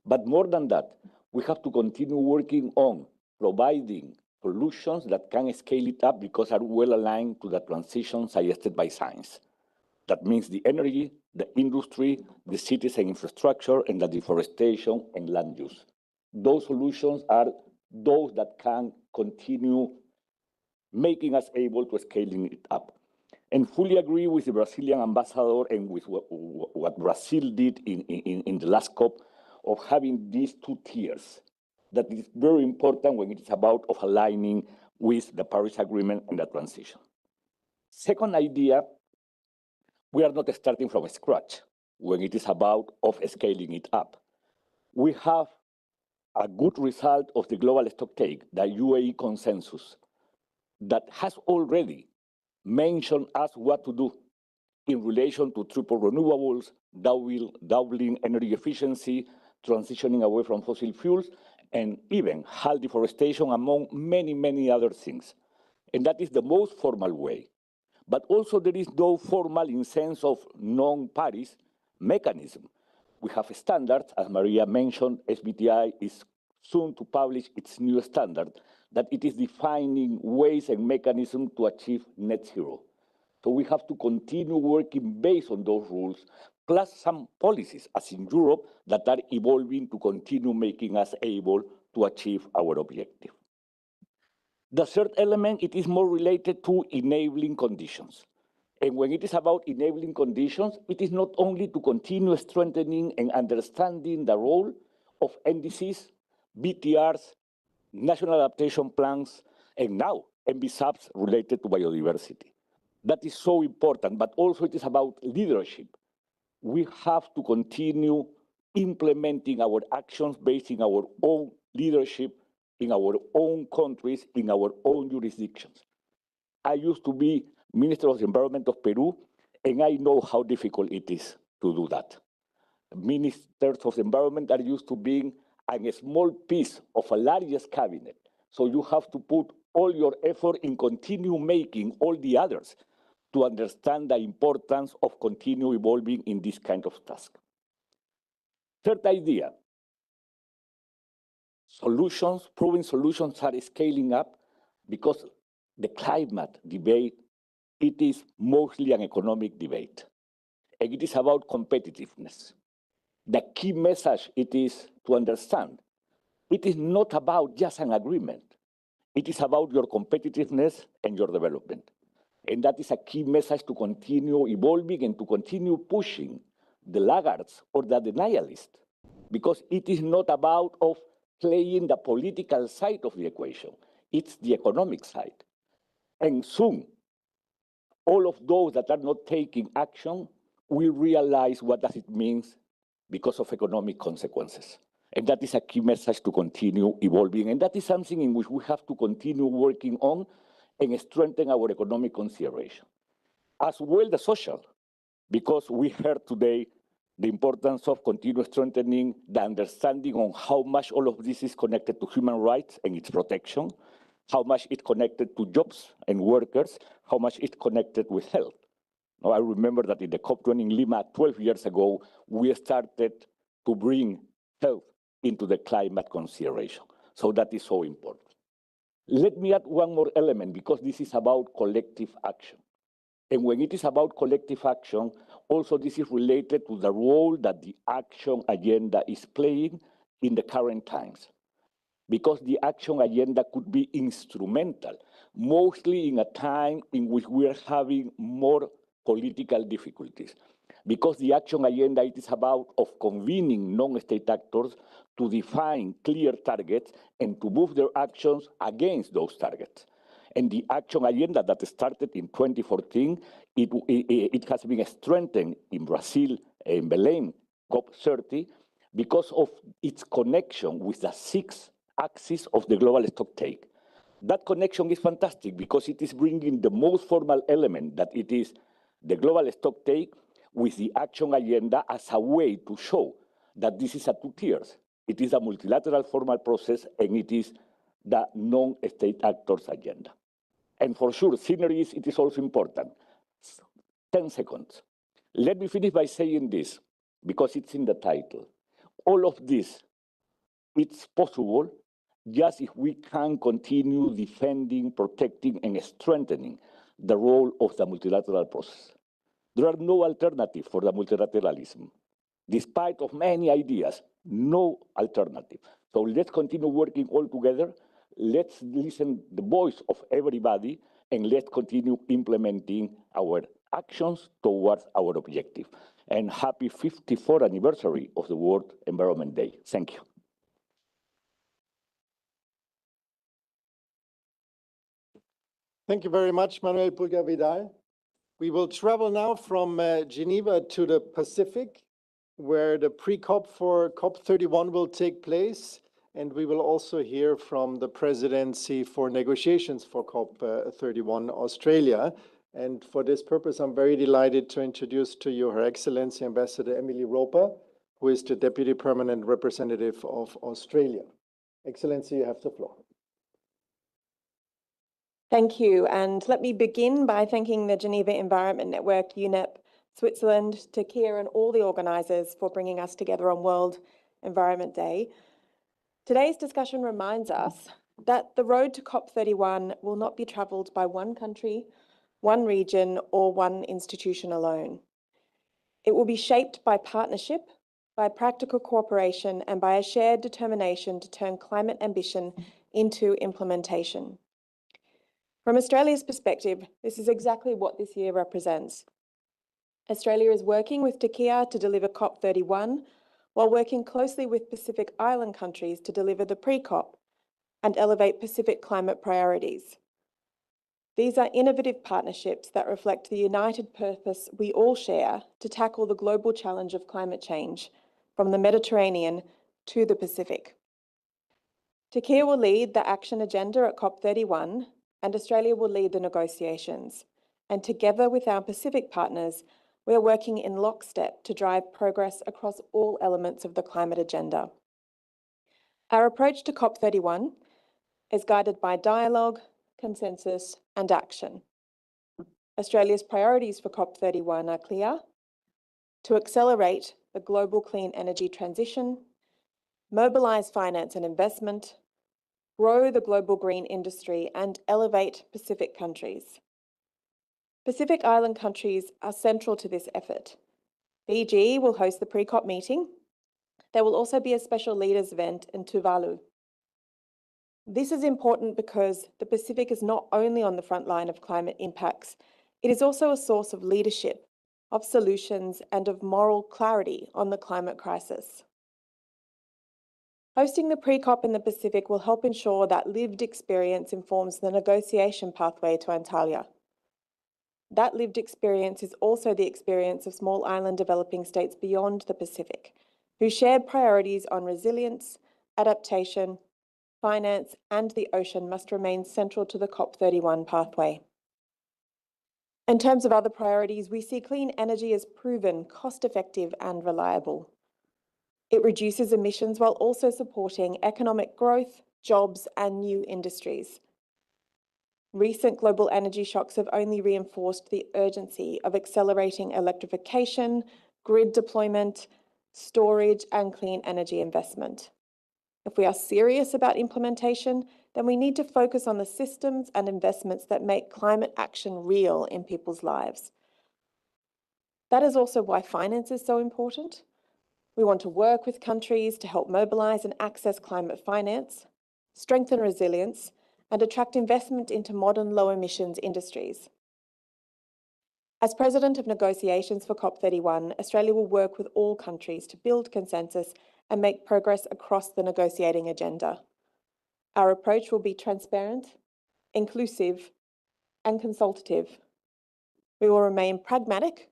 But more than that, we have to continue working on providing solutions that can scale it up because are well aligned to the transition suggested by science. That means the energy, the industry, the cities and infrastructure, and the deforestation and land use. Those solutions are those that can continue making us able to scaling it up. And fully agree with the Brazilian ambassador and with what Brazil did in the last COP of having these 2 tiers. That is very important when it is about of aligning with the Paris Agreement and the transition. Second idea, we are not starting from scratch when it is about of scaling it up. We have a good result of the global stocktake, the UAE consensus, that has already mentioned us what to do in relation to triple renewables, doubling energy efficiency, transitioning away from fossil fuels, and even halt deforestation, among many other things. And that is the most formal way. But also there is no formal in sense of non-Paris mechanism. We have standards, as Maria mentioned, SBTi is soon to publish its new standard, that it is defining ways and mechanisms to achieve net zero. So we have to continue working based on those rules, plus some policies, as in Europe, that are evolving to continue making us able to achieve our objective. The third element, it is more related to enabling conditions. And when it is about enabling conditions, it is not only to continue strengthening and understanding the role of NDCs, BTRs, national adaptation plans, and now NBSAPs related to biodiversity. That is so important, but also it is about leadership. We have to continue implementing our actions based on our own leadership in our own countries, in our own jurisdictions. I used to be Minister of the Environment of Peru, and I know how difficult it is to do that. Ministers of the Environment are used to being a small piece of a largest cabinet. So you have to put all your effort in continue making all the others to understand the importance of continue evolving in this kind of task. Third idea, solutions, proven solutions are scaling up because the climate debate, it is mostly an economic debate. And it is about competitiveness. The key message it is to understand, it is not about just an agreement. It is about your competitiveness and your development. And that is a key message to continue evolving and to continue pushing the laggards or the denialists, because it is not about playing the political side of the equation. It's the economic side. And soon, all of those that are not taking action will realize what does it mean because of economic consequences. And that is a key message to continue evolving. And that is something in which we have to continue working on and strengthen our economic consideration. As well the social, because we heard today the importance of continuous strengthening the understanding on how much all of this is connected to human rights and its protection, how much it's connected to jobs and workers, how much it's connected with health. Now, I remember that in the COP20 in Lima 12 years ago, we started to bring health into the climate consideration. So that is so important. Let me add one more element, because this is about collective action. And when it is about collective action, also this is related to the role that the action agenda is playing in the current times. Because the action agenda could be instrumental, mostly in a time in which we are having more political difficulties. Because the action agenda, it is about convening non-state actors to define clear targets and to move their actions against those targets. And the action agenda that started in 2014, it has been strengthened in Brazil, in Belém, COP30, because of its connection with the 6 axis of the global stocktake. That connection is fantastic because it is bringing the most formal element, that it is the global stocktake, with the action agenda as a way to show that this is a 2 tiers. It is a multilateral formal process, and it is the non-state actors agenda. And for sure, synergies, it is also important. 10 seconds. Let me finish by saying this, because it's in the title. All of this, it's possible just if we can continue defending, protecting, and strengthening the role of the multilateral process. There are no alternatives for the multilateralism. Despite of many ideas, no alternative. So let's continue working all together. Let's listen the voice of everybody, and let's continue implementing our actions towards our objective. And happy 54th anniversary of the World Environment Day. Thank you. Thank you very much, Manuel Pulgar Vidal. We will travel now from Geneva to the Pacific, where the pre-COP for COP31 will take place. And we will also hear from the presidency for negotiations for COP31 Australia. And for this purpose, I'm very delighted to introduce to you Her Excellency Ambassador Emily Roper, who is the Deputy Permanent Representative of Australia. Excellency, you have the floor. Thank you. And let me begin by thanking the Geneva Environment Network, UNEP, Switzerland, Takea, and all the organisers for bringing us together on World Environment Day. Today's discussion reminds us that the road to COP31 will not be travelled by one country, one region, or one institution alone. It will be shaped by partnership, by practical cooperation, and by a shared determination to turn climate ambition into implementation. From Australia's perspective, this is exactly what this year represents. Australia is working with Takea to deliver COP31, while working closely with Pacific Island countries to deliver the pre-COP and elevate Pacific climate priorities. These are innovative partnerships that reflect the united purpose we all share to tackle the global challenge of climate change, from the Mediterranean to the Pacific. Takea will lead the action agenda at COP31, and Australia will lead the negotiations. And together with our Pacific partners, we are working in lockstep to drive progress across all elements of the climate agenda. Our approach to COP31 is guided by dialogue, consensus, and action. Australia's priorities for COP31 are clear: to accelerate the global clean energy transition, mobilise finance and investment, grow the global green industry, and elevate Pacific countries. Pacific Island countries are central to this effort. Fiji will host the pre-COP meeting. There will also be a special leaders event in Tuvalu. This is important because the Pacific is not only on the front line of climate impacts, it is also a source of leadership, of solutions, and of moral clarity on the climate crisis. Hosting the pre-COP in the Pacific will help ensure that lived experience informs the negotiation pathway to Antalya. That lived experience is also the experience of small island developing states beyond the Pacific, whose shared priorities on resilience, adaptation, finance, and the ocean must remain central to the COP31 pathway. In terms of other priorities, we see clean energy as proven, cost-effective, and reliable. It reduces emissions while also supporting economic growth, jobs, and new industries. Recent global energy shocks have only reinforced the urgency of accelerating electrification, grid deployment, storage, and clean energy investment. If we are serious about implementation, then we need to focus on the systems and investments that make climate action real in people's lives. That is also why finance is so important. We want to work with countries to help mobilise and access climate finance, strengthen resilience, and attract investment into modern low-emissions industries. As President of negotiations for COP31, Australia will work with all countries to build consensus and make progress across the negotiating agenda. Our approach will be transparent, inclusive, and consultative. We will remain pragmatic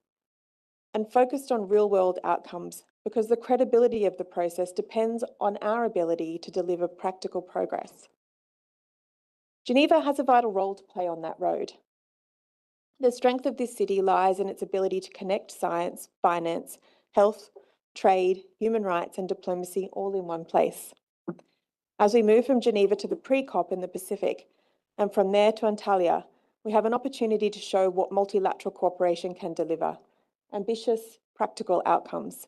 and focused on real-world outcomes because the credibility of the process depends on our ability to deliver practical progress. Geneva has a vital role to play on that road. The strength of this city lies in its ability to connect science, finance, health, trade, human rights, and diplomacy all in one place. As we move from Geneva to the pre-COP in the Pacific, and from there to Antalya, we have an opportunity to show what multilateral cooperation can deliver: ambitious, practical outcomes.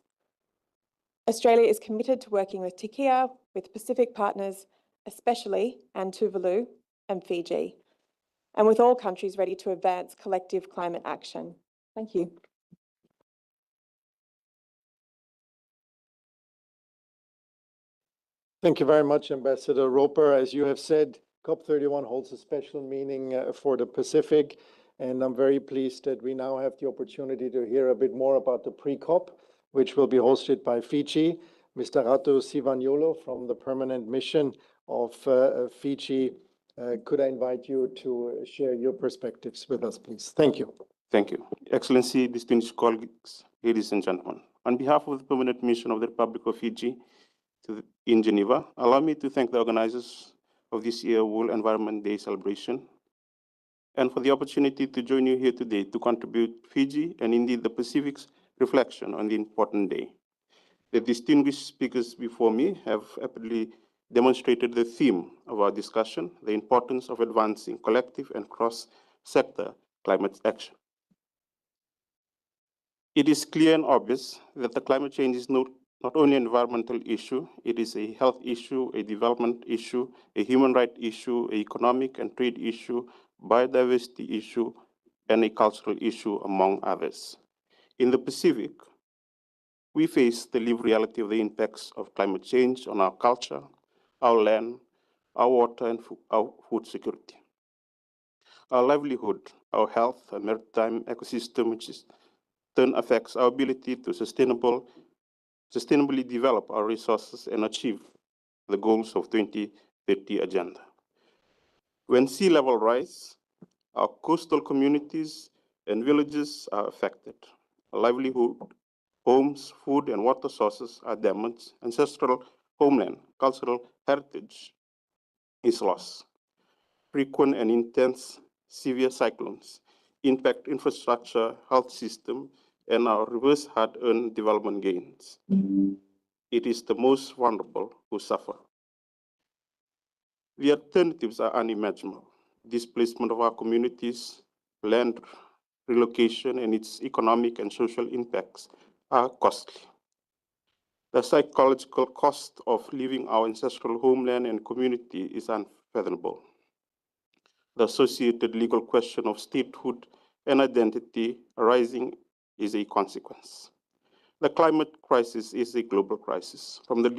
Australia is committed to working with TIKIA, with Pacific partners, especially and Tuvalu and Fiji, and with all countries ready to advance collective climate action. Thank you. Thank you very much, Ambassador Roper. As you have said, COP31 holds a special meaning for the Pacific, and I'm very pleased that we now have the opportunity to hear a bit more about the pre-COP, which will be hosted by Fiji. Mr. Ratu Sivanyolo from the Permanent Mission of Fiji, could I invite you to share your perspectives with us, please? Thank you. Thank you. Excellency, distinguished colleagues, ladies and gentlemen. On behalf of the Permanent Mission of the Republic of Fiji in Geneva, allow me to thank the organizers of this year's World Environment Day celebration and for the opportunity to join you here today to contribute Fiji and indeed the Pacific's reflection on the important day. The distinguished speakers before me have aptly demonstrated the theme of our discussion, the importance of advancing collective and cross-sector climate action. It is clear and obvious that the climate change is not only an environmental issue, it is a health issue, a development issue, a human rights issue, an economic and trade issue, biodiversity issue, and a cultural issue, among others. In the Pacific, we face the lived reality of the impacts of climate change on our culture, our land, our water, and our food security. Our livelihood, our health, and maritime ecosystem, which is turn affects our ability to sustainably develop our resources and achieve the goals of 2030 agenda. When sea level rise, our coastal communities and villages are affected. Our livelihood, homes, food, and water sources are damaged. Ancestral homeland, cultural heritage is lost. Frequent and intense severe cyclones impact infrastructure, health system, and our reverse hard-earned development gains. It is the most vulnerable who suffer. The alternatives are unimaginable. Displacement of our communities, land relocation, and its economic and social impacts are costly. The psychological cost of leaving our ancestral homeland and community is unfathomable. The associated legal question of statehood and identity arising is a consequence. The climate crisis is a global crisis. From the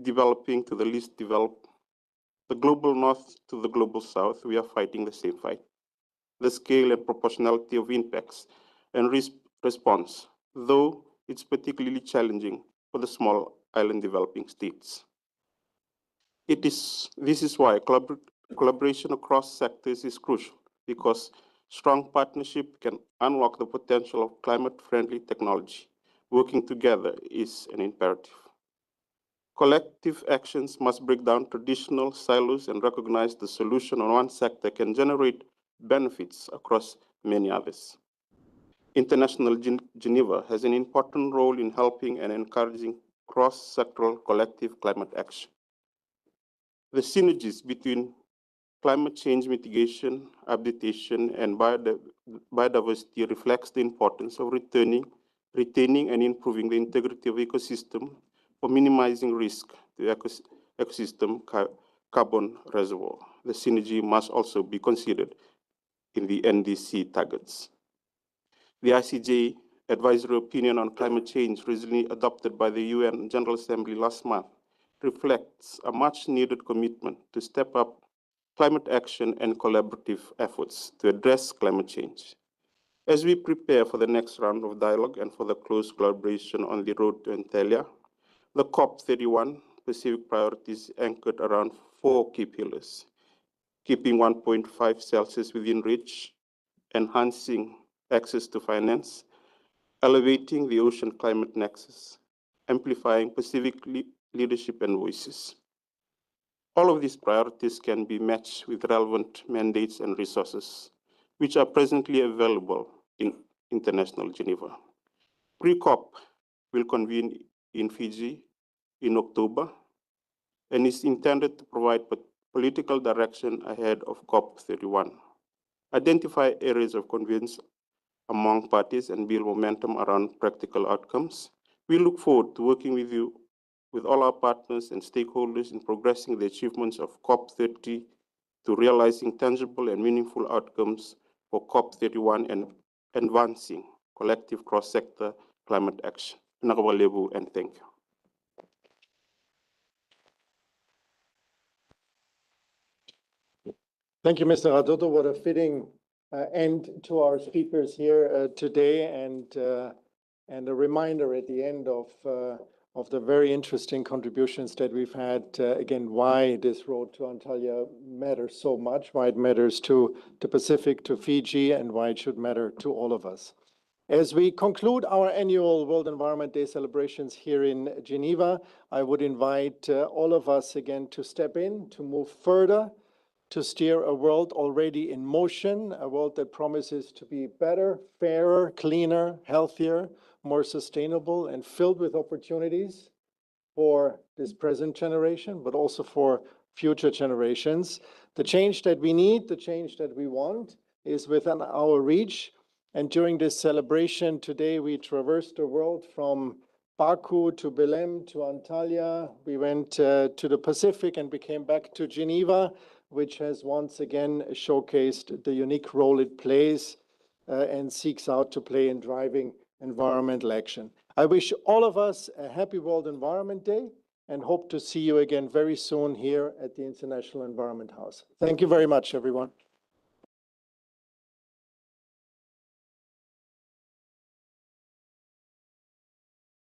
developing to the least developed, The global north to the global south, we are fighting the same fight. The scale and proportionality of impacts and response, though it's particularly challenging for the small island developing states. This is why collaboration across sectors is crucial, because strong partnership can unlock the potential of climate-friendly technology. Working together is an imperative. Collective actions must break down traditional silos and recognize the solution on one sector can generate benefits across many others. International Geneva has an important role in helping and encouraging cross-sectoral collective climate action. The synergies between climate change mitigation, adaptation, and biodiversity reflects the importance of retaining and improving the integrity of ecosystem for minimizing risk to ecosystem carbon reservoir. The synergy must also be considered in the NDC targets. The ICJ advisory opinion on climate change recently adopted by the UN General Assembly last month reflects a much needed commitment to step up climate action and collaborative efforts to address climate change. As we prepare for the next round of dialogue and for the close collaboration on the road to Antalya, the COP31 Pacific priorities anchored around 4 key pillars: keeping 1.5 Celsius within reach, enhancing access to finance, elevating the ocean climate nexus, amplifying Pacific leadership and voices. All of these priorities can be matched with relevant mandates and resources, which are presently available in international Geneva. Pre-COP will convene in Fiji in October and is intended to provide political direction ahead of COP31, identify areas of convergence among parties, and build momentum around practical outcomes. We look forward to working with you, with all our partners and stakeholders in progressing the achievements of COP30 to realizing tangible and meaningful outcomes for COP31 and advancing collective cross-sector climate action. And thank you. Thank you, Mr. Radoto. What a fitting end to our speakers here today, and a reminder at the end of the very interesting contributions that we've had, again, why this road to Antalya matters so much, why it matters to the Pacific, to Fiji, and why it should matter to all of us. As we conclude our annual World Environment Day celebrations here in Geneva, I would invite all of us again to step in, to move further, to steer a world already in motion, a world that promises to be better, fairer, cleaner, healthier, more sustainable, and filled with opportunities for this present generation, but also for future generations. The change that we need, the change that we want, is within our reach. And during this celebration today, we traversed the world from Baku to Belém to Antalya. We went to the Pacific and we came back to Geneva, which has once again showcased the unique role it plays and seeks out to play in driving environmental action. I wish all of us a happy World Environment Day and hope to see you again very soon here at the International Environment House. Thank you very much, everyone.